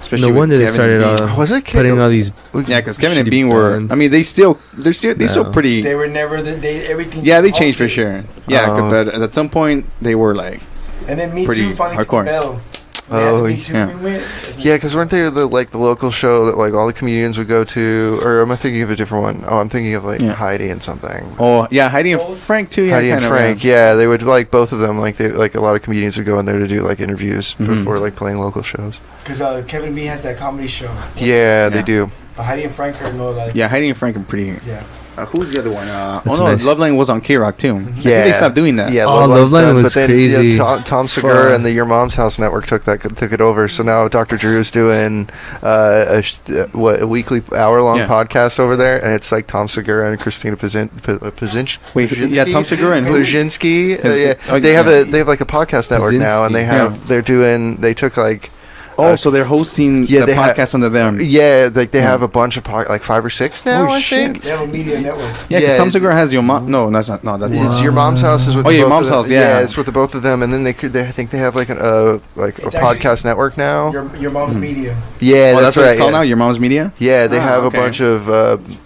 Especially No with wonder they Kevin and started Bean. Was it putting all these. Yeah, because Kevin and shitty Bean were. bands. I mean, they still No. pretty. They were never everything. Yeah, they just changed for altered. sure. Yeah, Oh. but at some point they were like. And then Me Pretty Too finally hardcore. took the bell. Oh, Me Too yeah. movement. Yeah, because weren't they the local show that like all the comedians would go to? Or am I thinking of a different one? Oh, I'm thinking of like Yeah. Heidi and something. Oh yeah, Heidi and Both? Frank too. Yeah, Heidi and kind of, Frank, yeah, they would like both of them. Like a lot of comedians would go in there to do like interviews before like playing local shows. Because Kevin B has that comedy show. Yeah, they Yeah. do. But Heidi and Frank are no like. Yeah, Heidi and Frank are pretty. Yeah. Who's the other one? That's Oh no, nice. Loveline was on K-Rock too. I think Yeah, they stopped doing that. Yeah, Oh, Loveline's Loveline done, was but then, crazy. Tom Segura Fun. and the Your Mom's House Network took it over. So now Dr. Drew's doing a weekly hour-long Yeah. podcast over there, and it's like Tom Segura and Christina Pazinski. Wait, yeah, Tom Segura and who? Pazinski. His- Yeah, oh, they have yeah. they have like a podcast network now, and Pazinski. they took like. Oh, so they're hosting Yeah, the they ha- podcast under them. Yeah, like they Yeah. have a bunch of like 5 or 6 now, Oh, I shit. think. They have a media network. Yeah, because Yeah. Tom Segura has your mom. No, that's not. No, that's It's Your Mom's House is with Oh, the Your both Mom's of them. House, yeah. It's with the both of them, and then I think they have like a It's podcast network now. Your mom's media. Yeah, Oh, that's what right. it's called yeah. now. Your Mom's Media. Yeah, they Ah, have okay. a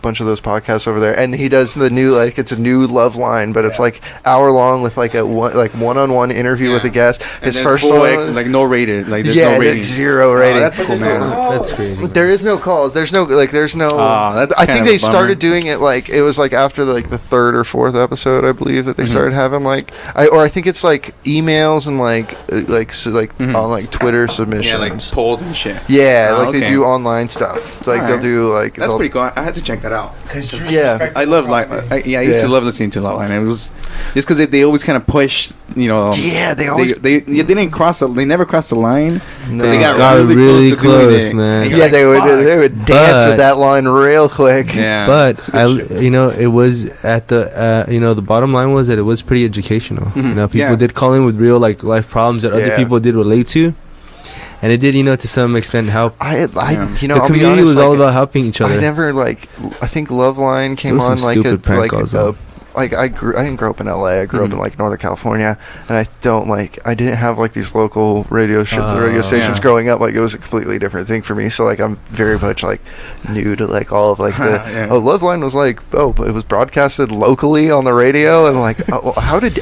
bunch of those podcasts over there, and he does the new it's a new love line, but it's like hour long with like a one-on-one interview with a guest. His first one, like no rated. Like there's yeah, no rating. like 0 rating. Oh, that's But cool, there's no man. calls. That's crazy. There is no calls. There's no. That's I kind think of they a bummer. started doing it like it was like after the 3rd or 4th episode, I believe, that they started having like I think it's like emails and on like Twitter submissions. Yeah, like polls and shit. Yeah, Oh, like they okay. do online stuff. Like Alright. they'll do like That's they'll- pretty cool. I had to check that out. Because Yeah. I love like I used to love listening to Loveline. It was just because they always kind of push, you know. Yeah, they always. They didn't they never crossed the line. No. But they got, Got really, really close, to doing close, it. man. And you're Yeah, like, they would dance But- with that line real quick. Yeah, But it's good shit. it was at the the bottom line was that it was pretty educational. Mhm. People Yeah. did call in with real like life problems that other Yeah. people did relate to, and it did to some extent help. I Yeah. you know, The I'll be community honest, was all like, about helping each other. I never I think Loveline came was some on like a stupid prank like calls, a though. like I didn't grow up in LA. I grew up in like Northern California, and I didn't have like these local radio stations Yeah. growing up. Like it was a completely different thing for me. So like I'm very much like new to like all of like the Yeah. Loveline was like but it was broadcasted locally on the radio, and like how did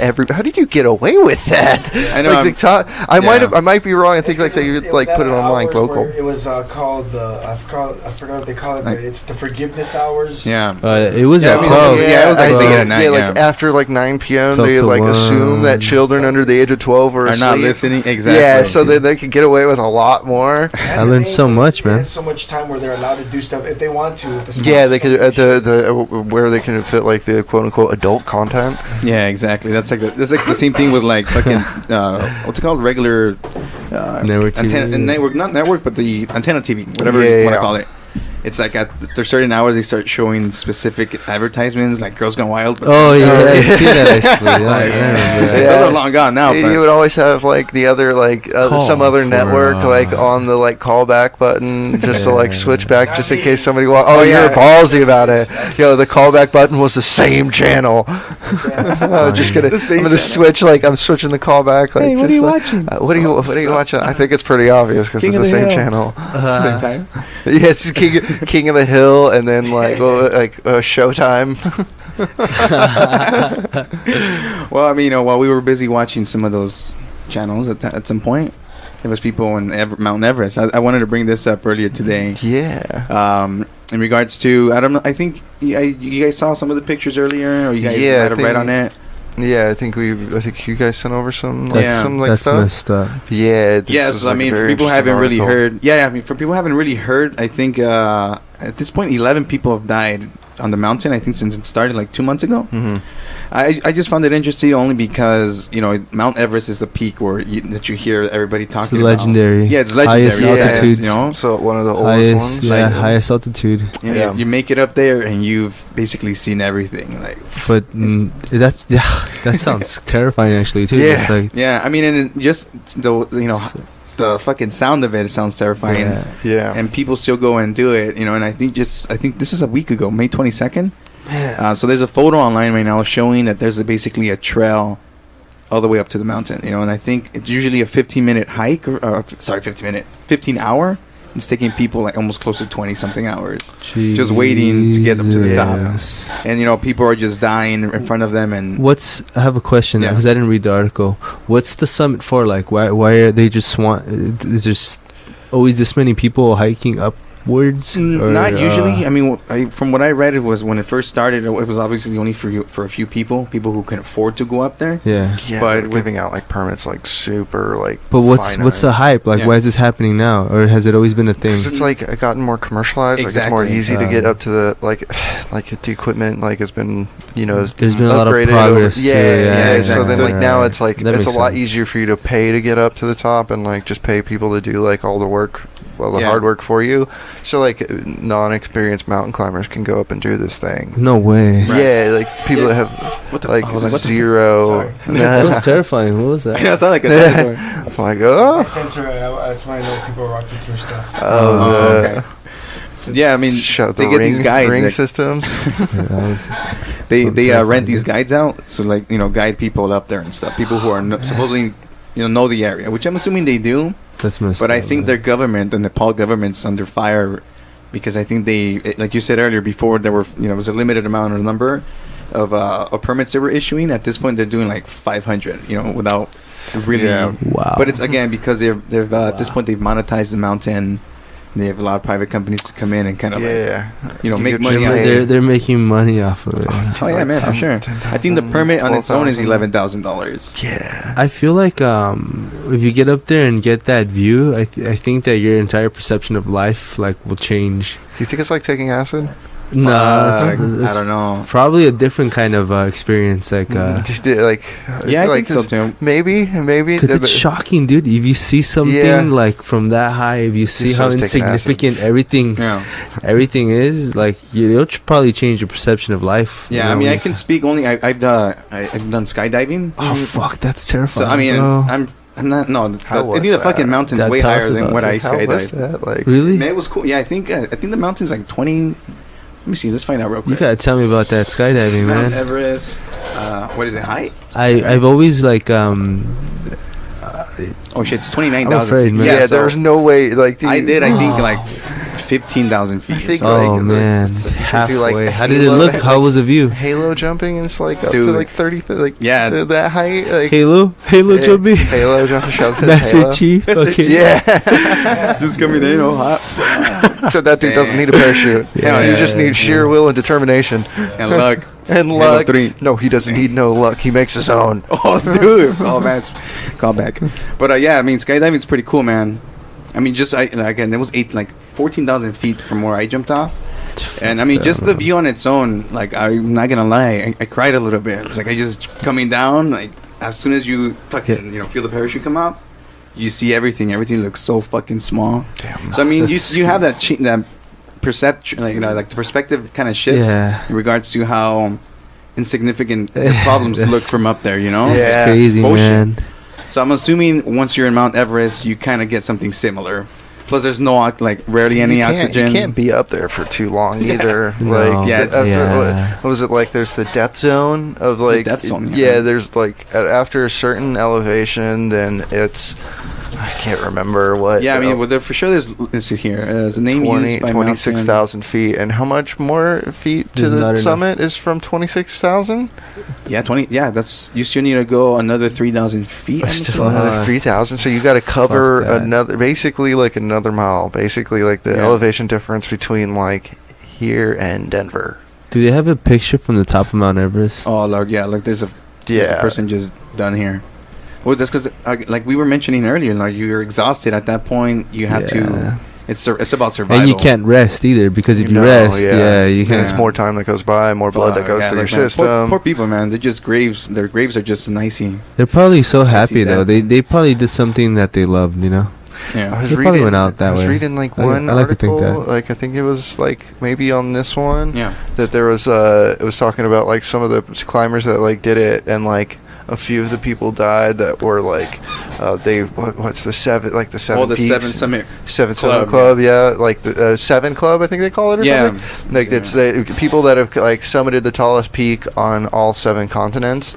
you get away with that? I know, Like, the top, I might be wrong. I think like they It like was put it at on like hours local. where It was called I forgot what they call it, Like- but it's the forgiveness hours. Yeah. It was Yeah, at I mean, 12. yeah, it was like late at night, like yeah. after like 9 p.m. 12 they to like 1. assume that children under the age of 12 are Are asleep. not listening exactly. Yeah, so they could get away with a lot more. That's I the learned thing, so but much, they man. have so much time where they're allowed to do stuff if they want to. With the Yeah, they could at sponsors. the where they can fit like the quote unquote adult content. Yeah, exactly. That's like the same thing with like fucking what's it called, regular Network TV. network, not network, but the antenna TV, whatever Yeah, you want to yeah. call it. It's like at there's certain hours they start showing specific advertisements, like Girls Gone Wild. Oh yeah, I Yeah. see that actually. Yeah, I remember that. Yeah. Those are long gone now. you But would always have like the other like Call some other for, network like on the like callback button just to like Yeah. switch back just in I case mean- somebody walks. Oh, Oh, yeah. you're ballsy about it. Yo, the callback button was the same channel. Yeah. I'm just gonna The same I'm gonna channel. switch like I'm switching the callback. Like, Hey, what are just, you like, watching? what are you watching? I think it's pretty obvious because King it's of the the same Hill. channel. same time. Yeah, it's King of the Hill, and then like Showtime. Well, I mean, while we were busy watching some of those channels at some point, there was people in Mount Everest. I wanted to bring this up earlier today. Yeah. In regards to, I don't know, I think you guys saw some of the pictures earlier, or you guys Yeah, I might have read think- on it. Yeah, I think you guys sent over some like Yeah. some like That's stuff. messed up. Yeah. this Yes, is, I like, a mean, for very people who interesting haven't really article. heard, I mean, for people who haven't really heard, I think at this point, 11 people have died on the mountain. I think since it started like 2 months ago. Mm-hmm. I just found it interesting only because Mount Everest is the peak that you hear everybody talking It's legendary. about. Yeah, it's legendary. Highest altitude. So one of the oldest ones. Highest altitude. Yeah. You make it up there and you've basically seen everything. Like, but that sounds terrifying actually too. Yeah. It's like, yeah. I mean, and just the fucking sound of it sounds terrifying. Yeah. And people still go and do it. And I think this is a week ago, May 22nd. So there's a photo online right now showing that there's basically a trail all the way up to the mountain, and I think it's usually a 15-minute hike, 15-hour. It's taking people like almost close to 20-something hours, just waiting to get up to the top. And people are just dying in front of them. And I have a question because I didn't read the article. What's the summit for? Like, why are they just is there always this many people hiking up? Not usually. I mean, from what I read, it was when it first started. It was obviously only for a few people who can afford to go up there. Yeah. But giving out like permits, like super like. But what's the hype? Like, why is this happening now, or has it always been a thing? Because it's like gotten more commercialized. Exactly. Like it's more easy to get up to the like the equipment like has been there's been a lot of progress. Yeah. Exactly. So then like now it's like That it's a makes lot sense. easier for you to pay to get up to the top and like just pay people to do like all the work. Well, the hard work for you. So, like, non-experienced mountain climbers can go up and do this thing. No way. Right. Yeah, like, people that have zero... That was terrifying. What was that? I know, it sounded like a dinosaur. Like, oh. My sensor, that's when I know people are walking through stuff. Okay. So, yeah, I mean, they get these guides. Ring systems. They rent these guides out. So, like, guide people up there and stuff. People who are supposedly, know the area, which I'm assuming they do. That's messed But up, I think their government, the Nepal government's under fire because I think like you said earlier, before there were, it was a limited number of permits they were issuing. At this point, they're doing like 500, without really. Yeah. Wow. But it's again because they've at this point they've monetized the mountain. They have a lot of private companies to come in and kind of make money out of it. They're making money off of it. Oh yeah, man, for sure. I think the permit on its own is $11,000. Yeah. I feel like if you get up there and get that view, I think that your entire perception of life will change. Do you think it's like taking acid? No, I don't know. Probably a different kind of experience. I think so too. Maybe. Because it's shocking, dude. If you see something from that high, if you see how insignificant everything is, you'll probably change your perception of life. Yeah, I mean, I can speak only. I've done skydiving. Oh fuck, that's terrifying. So I mean, I'm not. No, I think the fucking mountain's way higher than what I skydived. Really? Man, it was cool. Yeah, I think the mountain's like 20. Let me see. Let's find out real quick. You gotta tell me about that skydiving, man. Mount.Everest. What is it? Height? I've always oh shit! It's 29,000 feet. Yeah, there's no way. Like I did. I think like 15,000 feet. Oh man, halfway. How did it look? How was the view? Halo jumping is like up to like 30. That height. Like Halo jumping. Halo jumping. Master Chief. Okay. Yeah. Just coming in, hot. So that dude doesn't need a parachute. You just need sheer will and determination and luck. And luck. No, he doesn't need no luck. He makes his own. Oh, dude. Oh man, it's callback. But I mean, skydiving's pretty cool, man. I mean, again, there was 14,000 feet from where I jumped off. And I mean, just the view on its own, I'm not gonna lie, I cried a little bit. It's I just coming down, as soon as you fucking, feel the parachute come out, you see everything. Everything looks so fucking small. Damn. So I mean, you have that perception, the perspective kind of shifts in regards to how insignificant the problems look from up there. It's crazy, man. So I'm assuming once you're in Mount Everest, you kind of get something similar. Plus, there's no rarely any oxygen. You can't be up there for too long either. No. What was it like? There's the death zone of The death zone. Yeah, there's after a certain elevation, then it's I can't remember what. Yeah, I mean, for sure let's see here. The name used by 26,000 feet, and how much more feet to the summit is from 26,000? Yeah, 20. Yeah, you still need to go another 3,000 feet. Still another 3,000. So you got to cover basically another mile. Basically, the elevation difference between here and Denver. Do they have a picture from the top of Mount Everest? Oh, look, there's a person just done here. Well, that's because, like we were mentioning earlier, you're exhausted at that point. You have to it's about survival. And you can't rest either, because if you know, rest, yeah. you And can't. it's more time that goes by, more blood that goes through your man, system. Poor people, man. They're just graves. Their graves are just nicey. They're probably so I happy see though. that. They probably did something that they loved, you know. Yeah. They probably went out that I was way. reading like I- one I like to think article, that. like I think it was like maybe on this one, Yeah. that there was it was talking about like some of the climbers that like did it, and like a few of the people died that were like what's the seven, like the seven the peaks? Seven Summit Seven Club, Summit Club, yeah, like the Seven Club, I think they call it, or something. Like it's the people that have like summited the tallest peak on all 7 continents.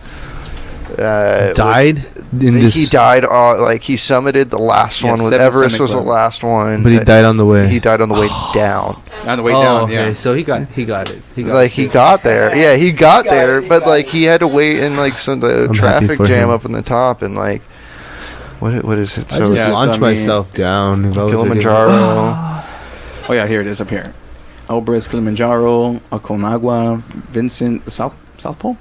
Died in this. He died like he summited the last one with Seven Everest Summit was the Club. last one, But he died on the way. He died on the way down. On the way Oh, down. okay. Yeah. So he got it. He got Like he sick. got there, yeah, he got got there, it, he but got like it. he had to wait in like some the I'm happy traffic for jam him. up in the top, and like what is it? I So just Yeah, so launched I mean, myself down. If I was Kilimanjaro. Oh yeah, here it is up here. Elbrus, Kilimanjaro, Aconcagua, Vincent, South Pole.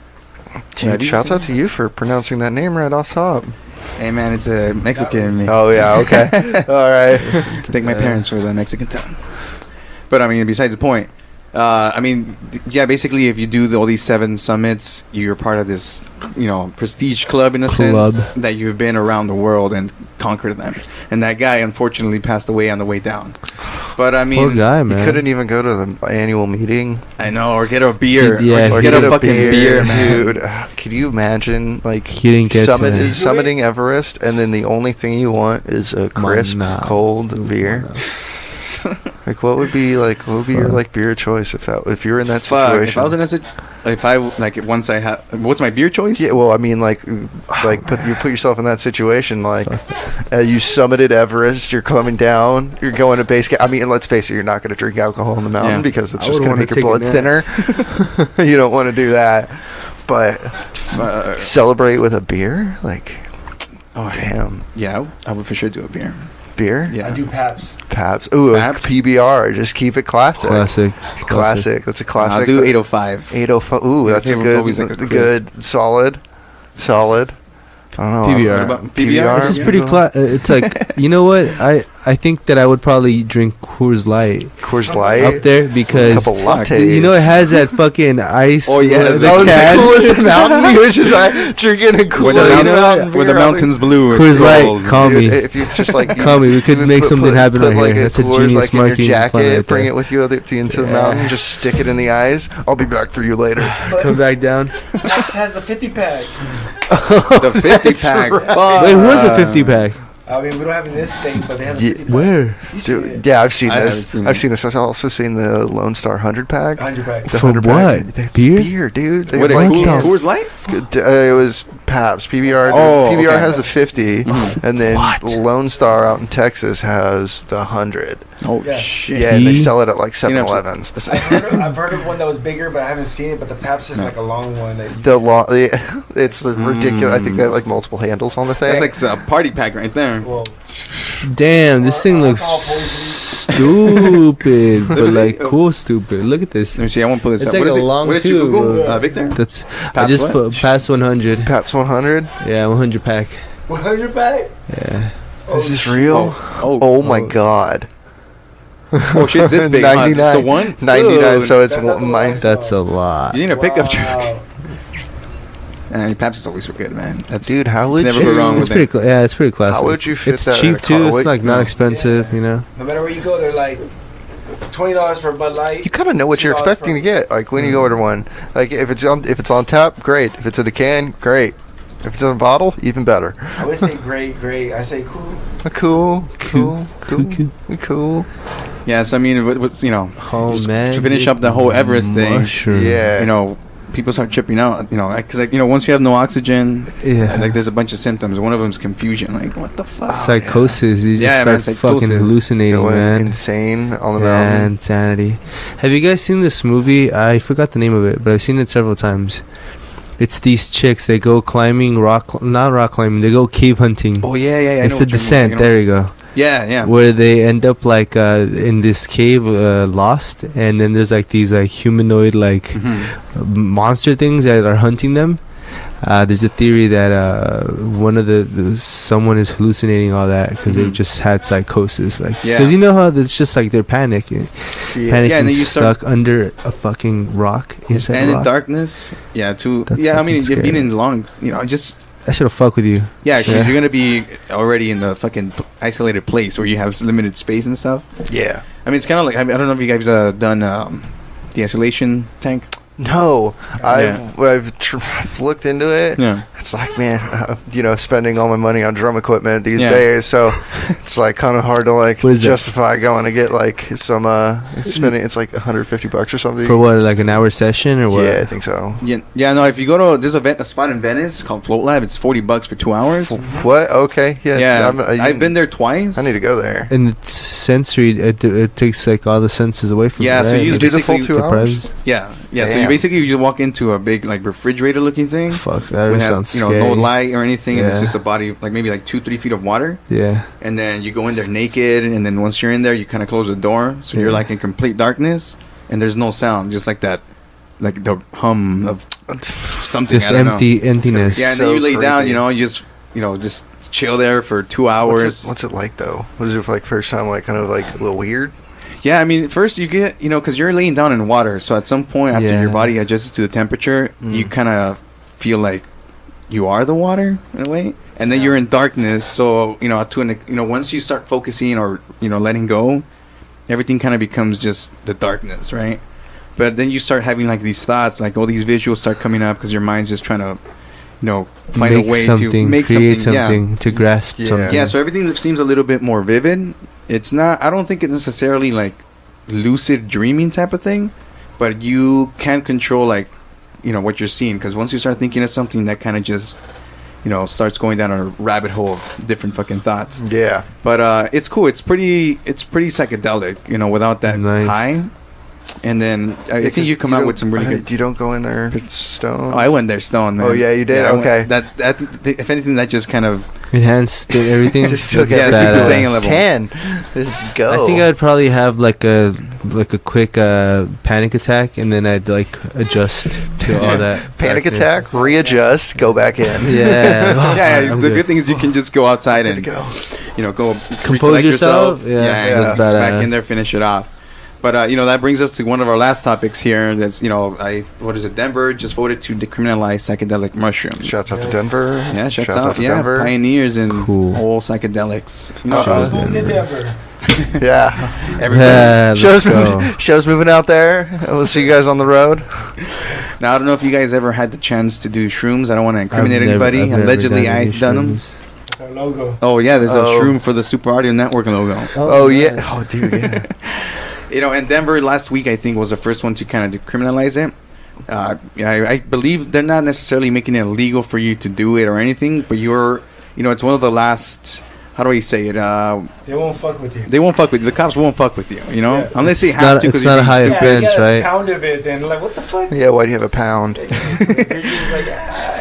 Yeah, Dude, shouts out to you for pronouncing that name right off top. Hey man, it's a Mexican in me. Oh yeah, okay, all right. Thank my parents for the Mexican town. But I mean, besides the point, basically, if you do all these 7 summits, you're part of this, prestige club in a Club. sense that you've been around the world and conquered them. And that guy unfortunately passed away on the way down. But I mean, Poor guy, You man. couldn't even go to the annual meeting. I know, or get a beer, Yeah, or just he get did a a fucking beer, man. dude. Could you imagine like He didn't get to summiting Everest, and then the only thing you want is a crisp, Manaus. cold beer? Like what would be your like beer choice if you were in that situation? Fuck, if I was in once I had, what's my beer choice? Yeah, well, I mean, like put yourself in that situation. Like, you summited Everest, you're coming down, you're going to base camp. I mean, let's face it, you're not going to drink alcohol on the mountain Yeah. because it's I just wouldn't going to make wanna your take blood a thinner. You don't want to do that. But celebrate with a beer, like, Oh damn, yeah, I would for sure do a beer. beer, Yeah. I do Paps. Paps. Ooh, Paps? a PBR. Just keep it classic. Classic. That's a classic. I'll do 805. 805. Ooh, Yeah, that's a table good, always like a good, solid. I don't know. PBR. PBR? This is pretty it's like, you know what? I think that I would probably drink Coors Light Coors Light. up there A because couple fuck, lattes. you know it has that fucking ice. Oh, yeah, the That was can. the coolest mountain. He was just like drinking a Coors Light. Where the mountain's blue. it's Coors Light, gold. call me. If you just like Call me. We could you make something happen right like here. That's a Coors, genius like, in your marketing plan jacket, right bring there. it with you into the mountain. Just stick it in the eyes. I'll be back for you later. Come back down. Paps has the 50 pack. The 50 pack. Fuck. Wait, who has a 50 pack? I mean, we don't have it in this state, but they have a Yeah, 50 pack. Where? You see Dude, it. yeah, I've seen I this. haven't seen I've it. seen this. I've also seen the Lone Star 100 pack. 100 pack. The For 100 pack. what? It's Beer? Beer, dude. They What, like Coors- Coors Light? It was Pabst. PBR. Oh, PBR okay. has the 50, and then What? Lone Star out in Texas has the 100. Oh, Yeah. shit. Yeah, and they He- sell it at like Seen it. 7-Elevens. I've heard of one that was bigger, but I haven't seen it. But the Paps is like a long one. That you It's the ridiculous. I think they have like multiple handles on the thing. That's like a party pack right there. well, Damn, this thing looks alcohol poisoning. stupid, but like cool stupid. Look at this. Let me see. I want to pull this It's up. like What is a it? long What did you tube, Google, bro. Victor? That's I Pabst just what? put past 100. Pabst 100. Yeah, 100 pack. 100 pack. Yeah. Is this real? Oh, Oh my god. oh shit! It's this big. 99. Just the one. 99. Dude. So it's That's not the mine. last That's a lot. You need a pickup truck. Wow. And Pabst is always so good, man. That's Dude, how would Never you? go wrong It's with pretty. Yeah, it's pretty classic. How would you fit It's that in cheap a too. car? It's What- like not expensive, Yeah. you know. No matter where you go, they're like $20 for a Bud Light. You kind of know what you're $2 expecting to get. Like when you order one. Like if it's on tap, great. If it's in a can, great. If it's in a bottle, even better. I would say great. I say cool. Cool. Cool. yeah. So I mean, what's Oh just man. to finish up the whole Everest thing. Mushroom. Yeah. People start tripping out. Because once you have no oxygen, Yeah. like there's a bunch of symptoms. One of them is confusion. Like what the fuck? Psychosis. You just Yeah, start man, fucking psychosis. hallucinating, Going man. insane on the Yeah, mountain. insanity. Have you guys seen this movie? I forgot the name of it, but I've seen it several times. It's these chicks. They go climbing not rock climbing. They go cave hunting. Oh yeah. I It's know the what you're descent. talking There you go. about. Yeah. Where they end up like in this cave, lost, and then there's like these like humanoid like Mhm. monster things that are hunting them. There's a theory that one of someone is hallucinating all that because they just had psychosis, like because you know how it's just like they're panicking, and then you stuck under a fucking rock inside and rock. in darkness. Yeah, too. That's I mean, fucking you've been scary. in long. Just. That shit'll fuck with you. Yeah, because you're gonna be already in the fucking isolated place where you have limited space and stuff. Yeah. I mean, it's kind of like I don't know if you guys done the isolation tank. No, Yeah. I've looked into it. Yeah. It's like, man, spending all my money on drum equipment these Yeah. days, so it's like kind of hard to like What is that? justify going to get like some spending. It's like $150 or something. For what, like an hour session or what? Yeah, I think so. Yeah. No, if you go to there's a spot in Venice called Float Lab. It's $40 for 2 hours. What? Okay. Yeah. Yeah, I've been there twice. I need to go there. And it's sensory. It takes like all the senses away from. Yeah, you, so right? you do the full basically 2 hours. Yeah. So you Damn. basically just walk into a big like refrigerator looking thing. Fuck, that It sounds has scary. no light or anything, and it's Yeah. just a body like maybe like 2-3 feet of water. Yeah. And then you go in there naked, and then once you're in there, you kind of close the door, so you're Yeah. like in complete darkness, and there's no sound, just like that, like the hum of something. Just I don't know. emptiness. Yeah, and So then you lay down, creepy. you just chill there for 2 hours. What's it like though? Was it like first time like kind of like a little weird? Yeah, I mean, first you get, because you're laying down in water, so at some point after Yeah. your body adjusts to the temperature, you kind of feel like you are the water in a way, and then you're in darkness. So once you start focusing or letting go, everything kind of becomes just the darkness, right? But then you start having like these thoughts, like all these visuals start coming up because your mind's just trying to, find Make a way something, to make create something, to grasp Yeah. something. Yeah, so everything seems a little bit more vivid. It's not, I don't think it's necessarily like lucid dreaming type of thing, but you can control like, what you're seeing. Because once you start thinking of something, that kind of just, starts going down a rabbit hole of different fucking thoughts. Yeah. But it's cool. It's pretty psychedelic, without that Nice. high. And then I think you come out with some really good. You don't go in there stone. Oh, I went there stoned, man. Oh, yeah, you did? I went- Okay. That if anything, that just kind of Enhanced everything. Just took Yeah, it. Super Badass. Saiyan level. 10. Just go. I think I'd probably have like a quick panic attack, and then I'd like adjust to all that. Panic darkness. attack, readjust, go back in. Yeah. yeah. I'm The good thing is you can just go outside and Go. go Compose recollect yourself? Yeah, and that's just back badass. in there, finish it off. But that brings us to one of our last topics here. That's what is it? Denver just voted to decriminalize psychedelic mushrooms. Shouts out to Denver. Yeah, shouts out out. to Yeah, Denver. pioneers in Cool. whole psychedelics. I was moving to Denver. Yeah. Yeah, Show's let's go. show's moving out there. We'll see you guys on the road. Now I don't know if you guys ever had the chance to do shrooms. I don't want to incriminate anybody. I've never Allegedly, done any I've done them. shrooms. That's our logo. Oh yeah, there's a Oh. shroom for the Super Audio Network logo. Oh, yeah. Oh, dude, yeah. And Denver last week I think was the first one to kind of decriminalize it. I believe they're not necessarily making it illegal for you to do it or anything, but it's one of the last. How do I say it? They won't fuck with you. They won't fuck with you. The cops won't fuck with you. Yeah. Unless they It's have not- to. 'cause it's you're not a being high stupid. offense. you got right? a pound of it, then like, what the fuck? Yeah, why do you have a pound? You're just like,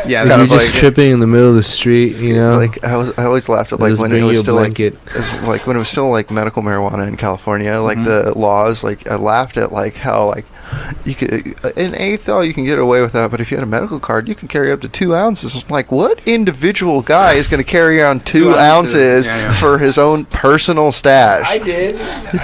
Yeah, Kind You're of just like- tripping in the middle of the street, Like I always laughed at They'll like just when it bring was you a still like blanket. it's like when it was still like medical marijuana in California, like Mhm. the laws, like I laughed at like how like you could in Aethol you can get away with that, but if you had a medical card, you can carry up to 2 ounces. I'm like, what individual guy is going to carry around 2 ounces Yeah. for his own personal stash? I did.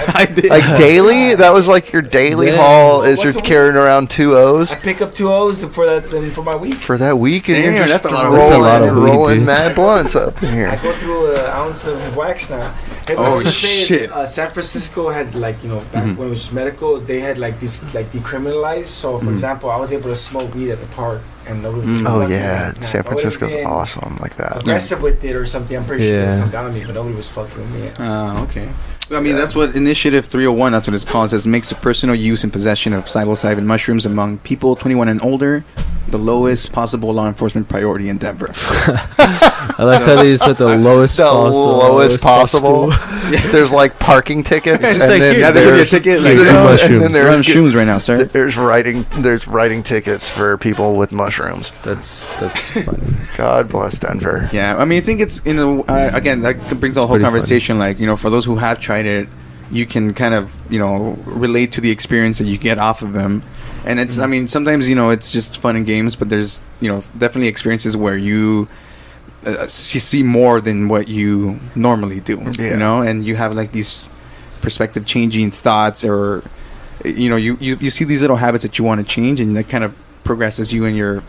I did. Like daily? That was like your daily Yeah. haul is What's you're a week? carrying around 2 O's I pick up 2 O's for that and for my week. for that week, and Damn, you're just that's a lot of- rolling, that's a lot of weed, rolling dude. mad blunts up in I here. go through an ounce of wax now. Hey, what Oh, I was gonna say is, shit. San Francisco had like back Mhm. when it was medical, they had like this like decriminalized. So for example, I was able to smoke weed at the park and nobody. Mm. Oh nobody- yeah, nah, San I would've Francisco's been awesome like that. Aggressive with it or something. I'm pretty sure Yeah. they come down on me, but nobody was fucking with me. Oh, okay. I mean, that's what Initiative 301, that's what it's called, says makes the personal use and possession of psilocybin mushrooms among people 21 and older the lowest possible law enforcement priority in Denver. I like how they just put the lowest The possible. lowest possible. There's like parking tickets. It's just and like, then here, Yeah, they give you a there's- ticket. Like, Like, two and mushrooms. then They're on there's shrooms right now, sir. There's writing tickets for people with mushrooms. That's funny. God bless Denver. Yeah, I mean, I think it's again that brings the whole pretty conversation. Like, for those who have tried it, you can kind of relate to the experience that you get off of them. And it's, I mean, sometimes, it's just fun and games, but there's, definitely experiences where you see more than what you normally do, and you have like these perspective changing thoughts, or, you see these little habits that you want to change, and that kind of progresses you in your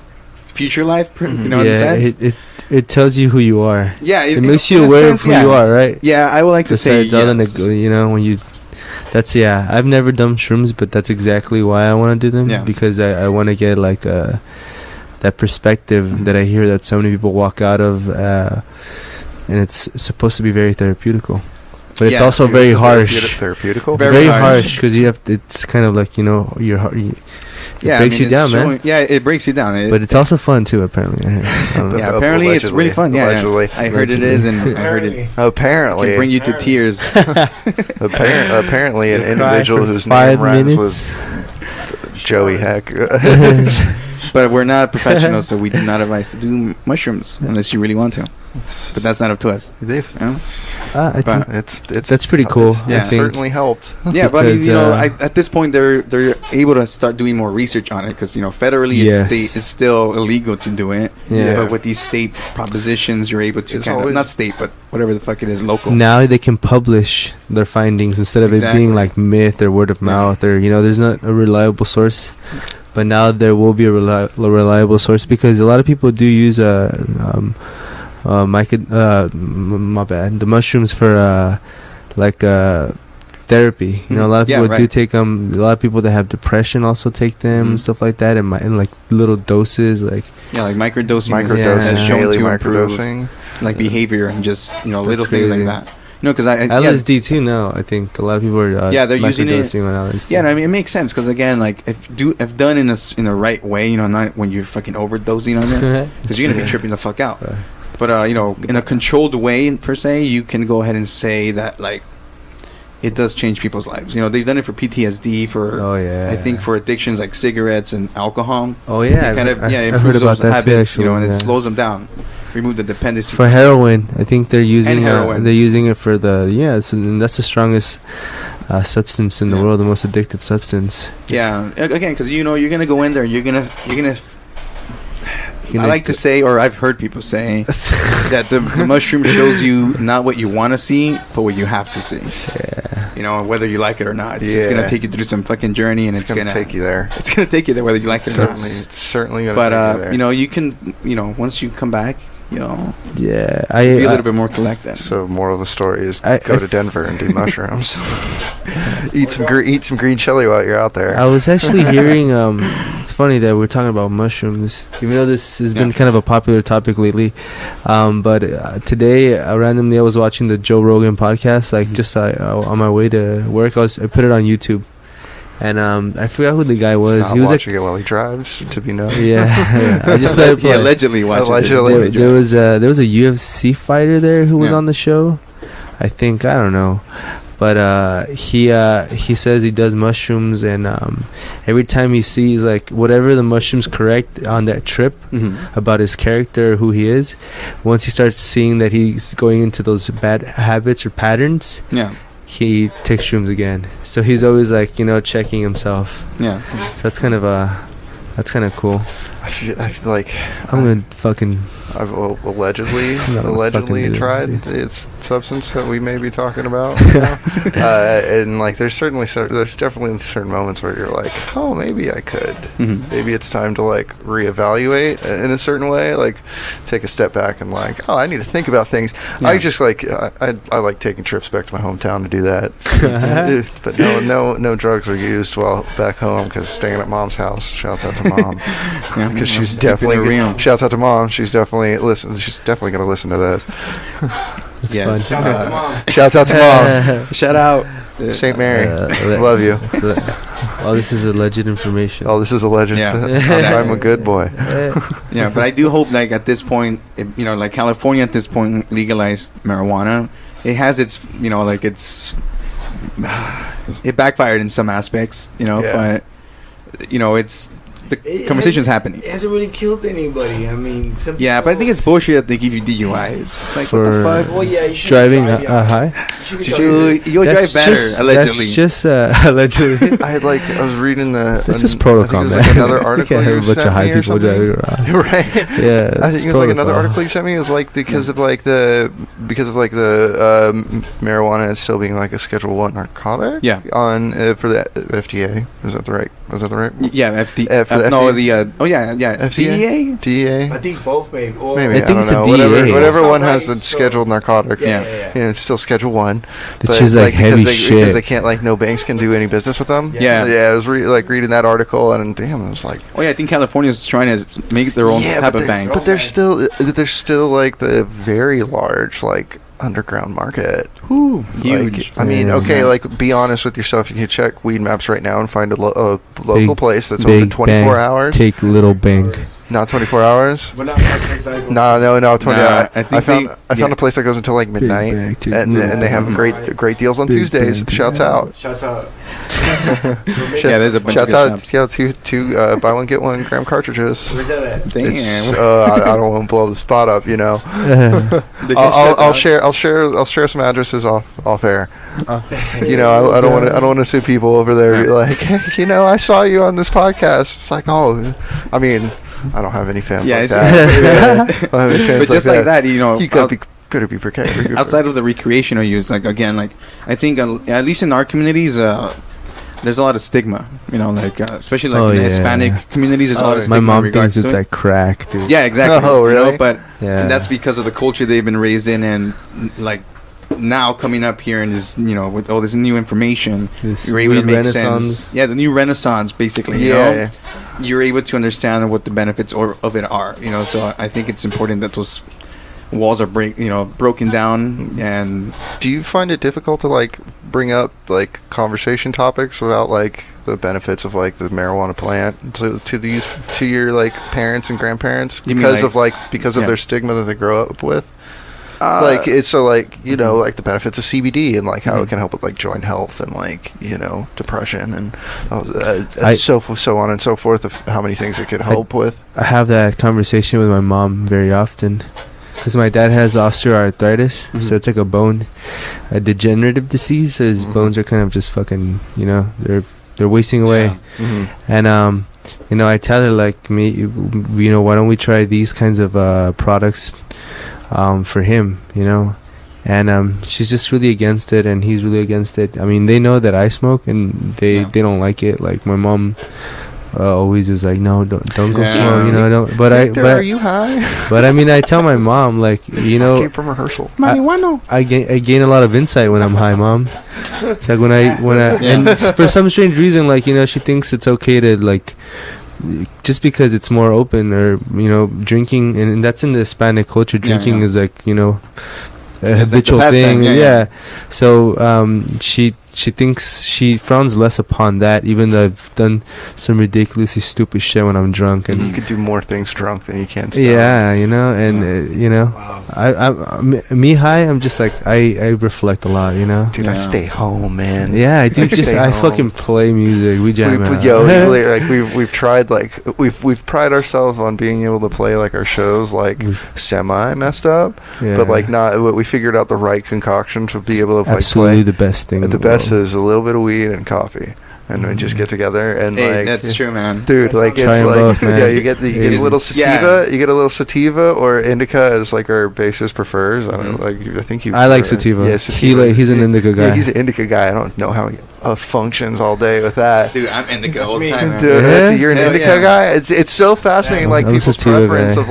future life, in a sense. It tells you who you are. Yeah, it makes you aware of who you are, right? Yeah, I would like to say yes. Other than, when you... I've never done shrooms, but that's exactly why I want to do them. Yeah. Because I want to get, like, that perspective that I hear that so many people walk out of, and it's supposed to be very therapeutical. But it's also very harsh. Therapeutical? It's very harsh, because it's kind of like, it breaks you down, man. Yeah, it breaks you down. But it's also fun too, apparently. Apparently it's really fun. Yeah, I heard it is, and I heard it. Apparently, can bring you to tears. Apparently, an individual whose name rhymes with Joey Heck. But we're not professionals, so we do not advise to do mushrooms unless you really want to. But that's not up to us. I think that's pretty cool. It certainly helped. Yeah, but I mean, at this point they're able to start doing more research on it, because federally it's still illegal to do it. Yeah. But with these state propositions, you're able to kind of, not state, but whatever the fuck it is, local. Now they can publish their findings instead of it being like myth or word of mouth, or there's not a reliable source. But now there will be a reliable source, because a lot of people do use my bad, the mushrooms for therapy. A lot of people do take them. A lot of people that have depression also take them and stuff like that, and like little doses, like microdosing, daily microdosing, like behavior and just little things like that. Because LSD too now. I think a lot of people are they're using it. On LSD. Yeah, I mean it makes sense, because again, like if done in a right way, not when you're fucking overdosing on it, because you're gonna be tripping the fuck out. But in a controlled way per se, you can go ahead and say that like it does change people's lives. They've done it for PTSD, for I think for addictions like cigarettes and alcohol. Oh yeah, it improves those habits, and it slows them down. Remove the dependency. For heroin, I think they're using it for and that's the strongest substance in the world, the most addictive substance. Yeah, again, because you're gonna go in there, you're gonna. I like to say, or I've heard people say, that the mushroom shows you not what you want to see, but what you have to see. Yeah. Whether you like it or not. It's just gonna take you through some fucking journey, and it's gonna take you there. It's gonna take you there, whether you like it or not. It's certainly gonna. But you can, once you come back, be a little bit more collected. So moral of the story is go to Denver and do mushrooms. eat some green chili while you're out there. I was actually hearing it's funny that we're talking about mushrooms, even though this has been kind of a popular topic lately, but today randomly I was watching the Joe Rogan podcast, like just on my way to work. I put it on YouTube. And I forgot who the guy was. He was watching it while he drives, to be known. Yeah, I just let it play. He allegedly watches it. There was a UFC fighter there who was on the show. I think, I don't know, but he says he does mushrooms, and every time he sees like whatever the mushrooms correct on that trip about his character, who he is, once he starts seeing that he's going into those bad habits or patterns, he takes shrooms again. So he's always like, checking himself. Yeah. So that's kind of cool. I feel like I'm gonna fucking. I've allegedly tried this substance that we may be talking about, and like there's definitely certain moments where you're like, oh, maybe I could. Maybe it's time to like reevaluate in a certain way, like take a step back and like, oh, I need to think about things. I just like I like taking trips back to my hometown to do that, but no drugs are used while back home, because staying at mom's house. Shouts out to mom, because she's definitely shouts out to mom. She's definitely going to listen to this. Yes. Shouts out to mom. Shouts out to mom. Shout out St. Mary. Love you. All this is alleged information. Oh, this is alleged. Yeah. I'm a good boy. Yeah, but I do hope, like, at this point, like California at this point legalized marijuana. It has its, it backfired in some aspects, but it's the conversation's happening. It hasn't really killed anybody. I mean, some Yeah, but I think it's bullshit that they give you DUIs. It's like, what the For fuck? Well, yeah, you should Driving drive, high. You should be You'll drive better, allegedly. That's just allegedly. I was reading the. This is I think protocol, it was man. like another You article can't have a you bunch of sent high me or people something. driving around. Right. Yeah, I think it was like another protocol. article you sent me. It was like because of like the marijuana is still being like a Schedule 1 narcotic. Yeah. On for the FDA. Was that the right? Yeah, for the no, FDA? yeah, FDA? DEA. DEA. I think both, maybe. Or Maybe I think it's a don't know. DEA. Whatever It's one not has right, the so- scheduled narcotics. Yeah. You know, it's still Schedule 1. It's just like heavy because shit. Because they can't, like, no banks can do any business with them. Yeah. Yeah, I was reading that article, and damn, I was like, Oh yeah, I think California's trying to make their own type of bank. but there's still like the very large like underground market. Ooh, Like, huge. I mean, Yeah. okay, like be honest with yourself. You can check Weed Maps right now and find a local Big- place that's Big open 24 Bang. hours. Take little bank. Not 24 hours. But not like this, I go- No, 20. Nah, I think I found a place that goes until like midnight, Bag, take and little they have bang. great deals on Big Tuesdays. Bang, Shouts yeah. out. Shouts out. Yeah, there's a bunch Shouts of out. good shops. Yeah, two buy one get one gram cartridges. Where's that at? Damn. It's, I don't want to blow the spot up, you know. They get I'll shut share some addresses off air. You know, I don't want to sue people over there. Be like, hey, you know, I saw you on this podcast. It's like, oh, I mean, I don't have any fans Yeah, like it's- that. I don't have any fans But just like that, you know, you better be prepared. outside of the recreational use, like again, like I think at least in our communities, there's a lot of stigma. You know, like especially like Oh, in the yeah. Hispanic communities, there's a lot of My stigma. mom in regards thinks it's to it. like crack, dude. Yeah, exactly. Oh, You know, really? but Yeah. and that's because of the culture they've been raised in, and like now coming up here and this, you know, with all this new information, This you're able to weed make renaissance. sense. Yeah, the new renaissance, basically. You know? You're able to understand what the benefits of it are. You know, so I think it's important that those walls are broken down. And Do you find it difficult to like bring up like conversation topics about like the benefits of like the marijuana plant to your like parents and grandparents You mean, because like- of yeah. their stigma that they grow up with? Like it's so like you know like the benefits of CBD and like how it can help with like joint health and like you know depression and so on and so forth of how many things it could help with. I have that conversation with my mom very often because my dad has osteoarthritis, so it's like a degenerative disease. So his bones are kind of just fucking, you know, they're wasting away. And you know, I tell her like you know, why don't we try these kinds of products for him, you know? And she's just really against it, and he's really against it. I mean, they know that I smoke, and they don't like it. Like my mom always is like, no, don't go smoke, you know. Don't. But Are you high? But I mean, I tell my mom like, you know, Came from rehearsal. I gain a lot of insight when I'm high, mom. It's like when I and for some strange reason, like, you know, she thinks it's okay to like, just because it's more open, or you know, drinking, and that's in the Hispanic culture. Drinking is like, you know, a It's like the habitual pastime, thing. yeah. So she thinks, she frowns less upon that, even though I've done some ridiculously stupid shit when I'm drunk. And You could do more things drunk than you can stoned. yeah, you know, and you know, me high, I'm just like I reflect a lot, you know. Dude, I stay home, man. Yeah, I do. Just Stay I home. fucking play music. We jam out. We've tried like we've pride ourselves on being able to play like our shows like semi messed up, Yeah. but like not. We figured out the right concoction to be able to like Absolutely play. the best thing. in The the best world. is a little bit of weed and coffee, and we just get together and hey, like that's true, man. dude, like it's Try 'em like both, man. yeah, you get a Easy. little sativa, Yeah. you get a little sativa or indica as like our bassist prefers. I don't like. I think you. I like prefer- sativa. Yeah, He sativa. he's an indica guy. Yeah, he's an indica guy. I don't know how he functions all day with that. Dude, I'm indica That's all the me. time, man. Dude, Yeah? you're an Hell indica yeah. guy. It's so fascinating, Yeah. like I'm a people's sativa preference guy.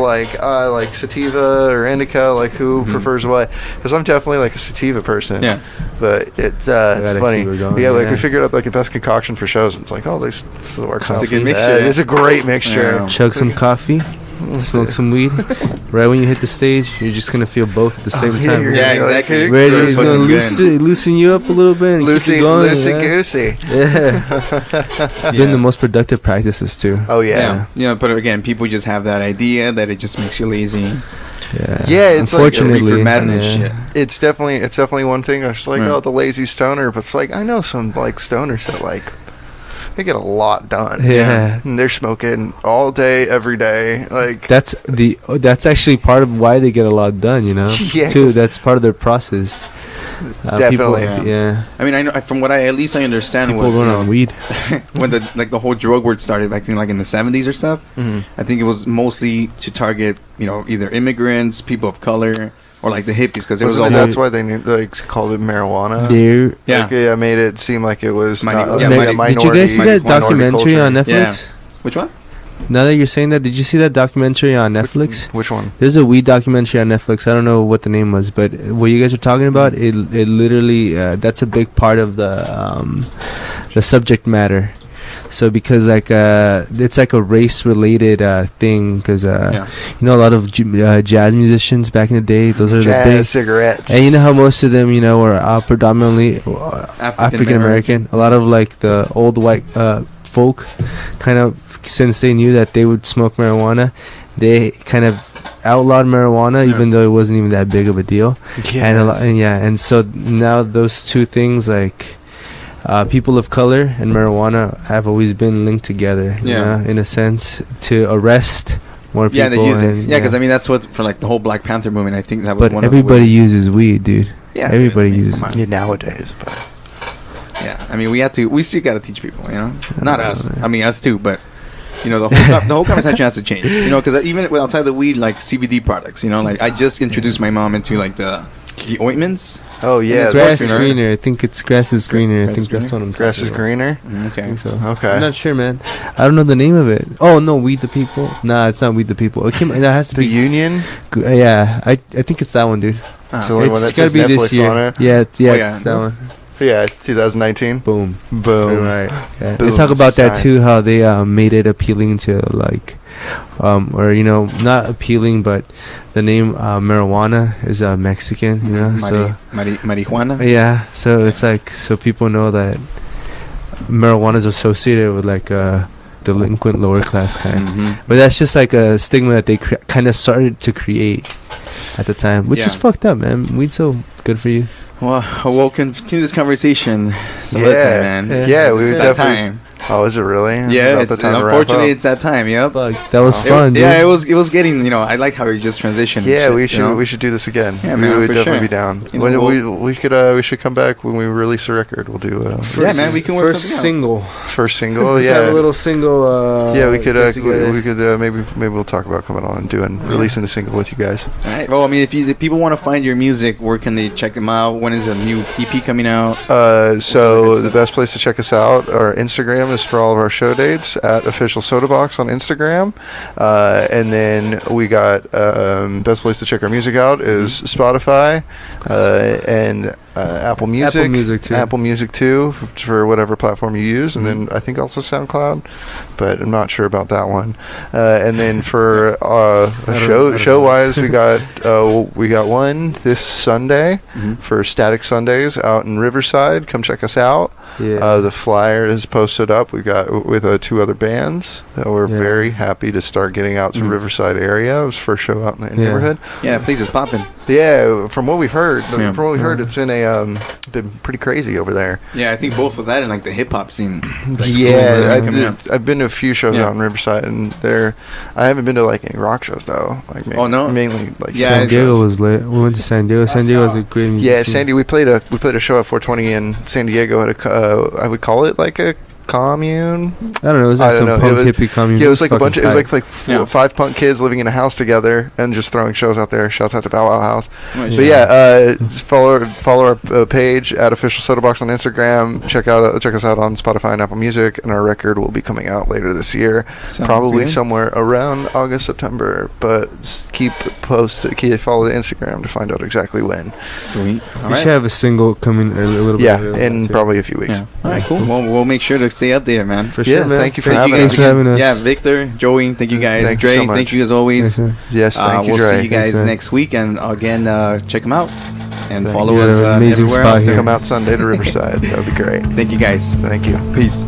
of like sativa or indica, like who prefers what. Because I'm definitely like a sativa person. Yeah. But it's gotta funny. keep it going, Yeah, like we yeah. figured out like the best concoction for shows. And it's like, oh, this works out. It's a good Yeah, mixture. It's a great mixture. Yeah. Chug some coffee, smoke some weed. Right when you hit the stage, you're just gonna feel both at the same yeah, time. you're Yeah, gonna be like, exactly. hey, Ready, Good, it's gonna fucking good. loosen you up a little bit and keep you going. Loosey yeah. goosey. Yeah. Been the most productive practices too. Oh Yeah. yeah. You know, but again, people just have that idea that it just makes you lazy. Yeah. Yeah, it's like a unfortunately, reefer madness yeah. shit. It's definitely one thing. I was like, Right. oh, the lazy stoner, but it's like I know some like stoners that like they get a lot done. Yeah. And they're smoking all day, every day. Like That's actually part of why they get a lot done, you know. Yeah, too. That's part of their process. Definitely. Yeah. I mean, I know from what at least I understand People was going on weed. when the whole drug word started back in the 70s or stuff. I think it was mostly to target either immigrants, people of color, or like the hippies, because it was all that's why they called it marijuana. Yeah. Made it seem like it was not yeah, a minority. Did you guys see that documentary culture. on Netflix? Which one? Now that you're saying that, did you see that documentary on Netflix? Which one? There's a weed documentary on Netflix. I don't know what the name was, but what you guys are talking about, it literally that's a big part of the subject matter. So because it's like a race related thing, because a lot of jazz musicians back in the day, those are the big cigarettes, and you know how most of them were predominantly African American. A lot of like the old white folk, kind of, since they knew that they would smoke marijuana, they kind of outlawed marijuana, even though it wasn't even that big of a deal. And so now those two things, like people of color and marijuana, have always been linked together, in a sense, to arrest more people. Yeah, they use it. Yeah, because I mean that's what for like the whole Black Panther movement. I think that was one of the ways. But everybody uses weed, dude. Yeah, everybody uses it nowadays. But yeah, I mean we still got to teach people, not us. I mean us too, but the whole conversation has to change, because even outside the weed, like CBD products, like I just introduced my mom into like the ointments. Oh yeah, grass is greener. I think it's grass is greener. I think that's what I'm. Grass is greener. Okay. I think so. Okay. I'm not sure, man. I don't know the name of it. Oh no, Weed the People. Nah, it's not Weed the People. It has to be the Union. Yeah, I think it's that one, dude. It's the only one that gotta says be Netflix this year. on it. Yeah, it's that one. Yeah, 2019. Boom. Right. Yeah. Boom. They talk about that too, how they made it appealing to like, or not appealing, but the name marijuana is Mexican, so marijuana. Yeah, so it's like, so people know that marijuana is associated with like delinquent lower class kind, but that's just like a stigma that they kind of started to create at the time, which is fucked up, man. Weed's so good for you. Well, we'll continue this conversation some other time, man. Yeah, we would definitely. Oh, is it really? Yeah, unfortunately, it's that time. Yep. That was fun. Dude. Yeah, it was getting. I like how we just transitioned. Yeah, we should do this again. Yeah, we would definitely be sure. down. We should come back when we release a record. We'll do. Man, we can work first single. First single. Let's have a little single. Yeah, we could. We could maybe we'll talk about coming on and releasing the single with you guys. All right. Well, I mean, if people want to find your music, where can they check them out? When is a new EP coming out? So the best place to check us out, our Instagram is for all of our show dates at official Sodaboxx on Instagram, and then we got best place to check our music out is Spotify and Apple Music. Apple Music too, for whatever platform you use, and then I think also SoundCloud, but I'm not sure about that one. And then for show wise, we got one this Sunday for Static Sundays out in Riverside. Come check us out. Yeah. The flyer is posted up. We got with 2 other bands. We're very happy to start getting out to Riverside area. It was first show out in the neighborhood. Yeah, place is popping. Yeah, from what we've heard, it's been pretty crazy over there. Yeah, I think both with that and like the hip hop scene. I've been to a few shows out in Riverside, and I haven't been to like any rock shows though. Like mainly like San Diego was lit. We went to San Diego. San Diego was a great music scene. San Diego. We played a show at 420 in San Diego at I would call it like a commune. I don't know. It was like some punk hippie commune. Yeah, it was like a bunch. It was like 5 punk kids living in a house together and just throwing shows out there. Shouts out to Bow Wow House. Just follow our page at official Sodaboxx on Instagram. Check us out on Spotify and Apple Music, and our record will be coming out later this year, probably somewhere around August, September. But follow the Instagram to find out exactly when. Sweet. We should have a single coming a little bit. Yeah, in probably a few weeks. Yeah. All right, cool. We'll make sure to stay updated, man. For sure, man. Thank you for having us. Yeah, Victor, Joey, thank you guys. Thank Dre, you so much. thank you as always. Yes, thank you, we'll Dre. see you guys next week, and again, check them out and follow you. us Amazing everywhere spot else. here. Come out Sunday to Riverside. That would be great. Thank you guys. Thank you. Peace.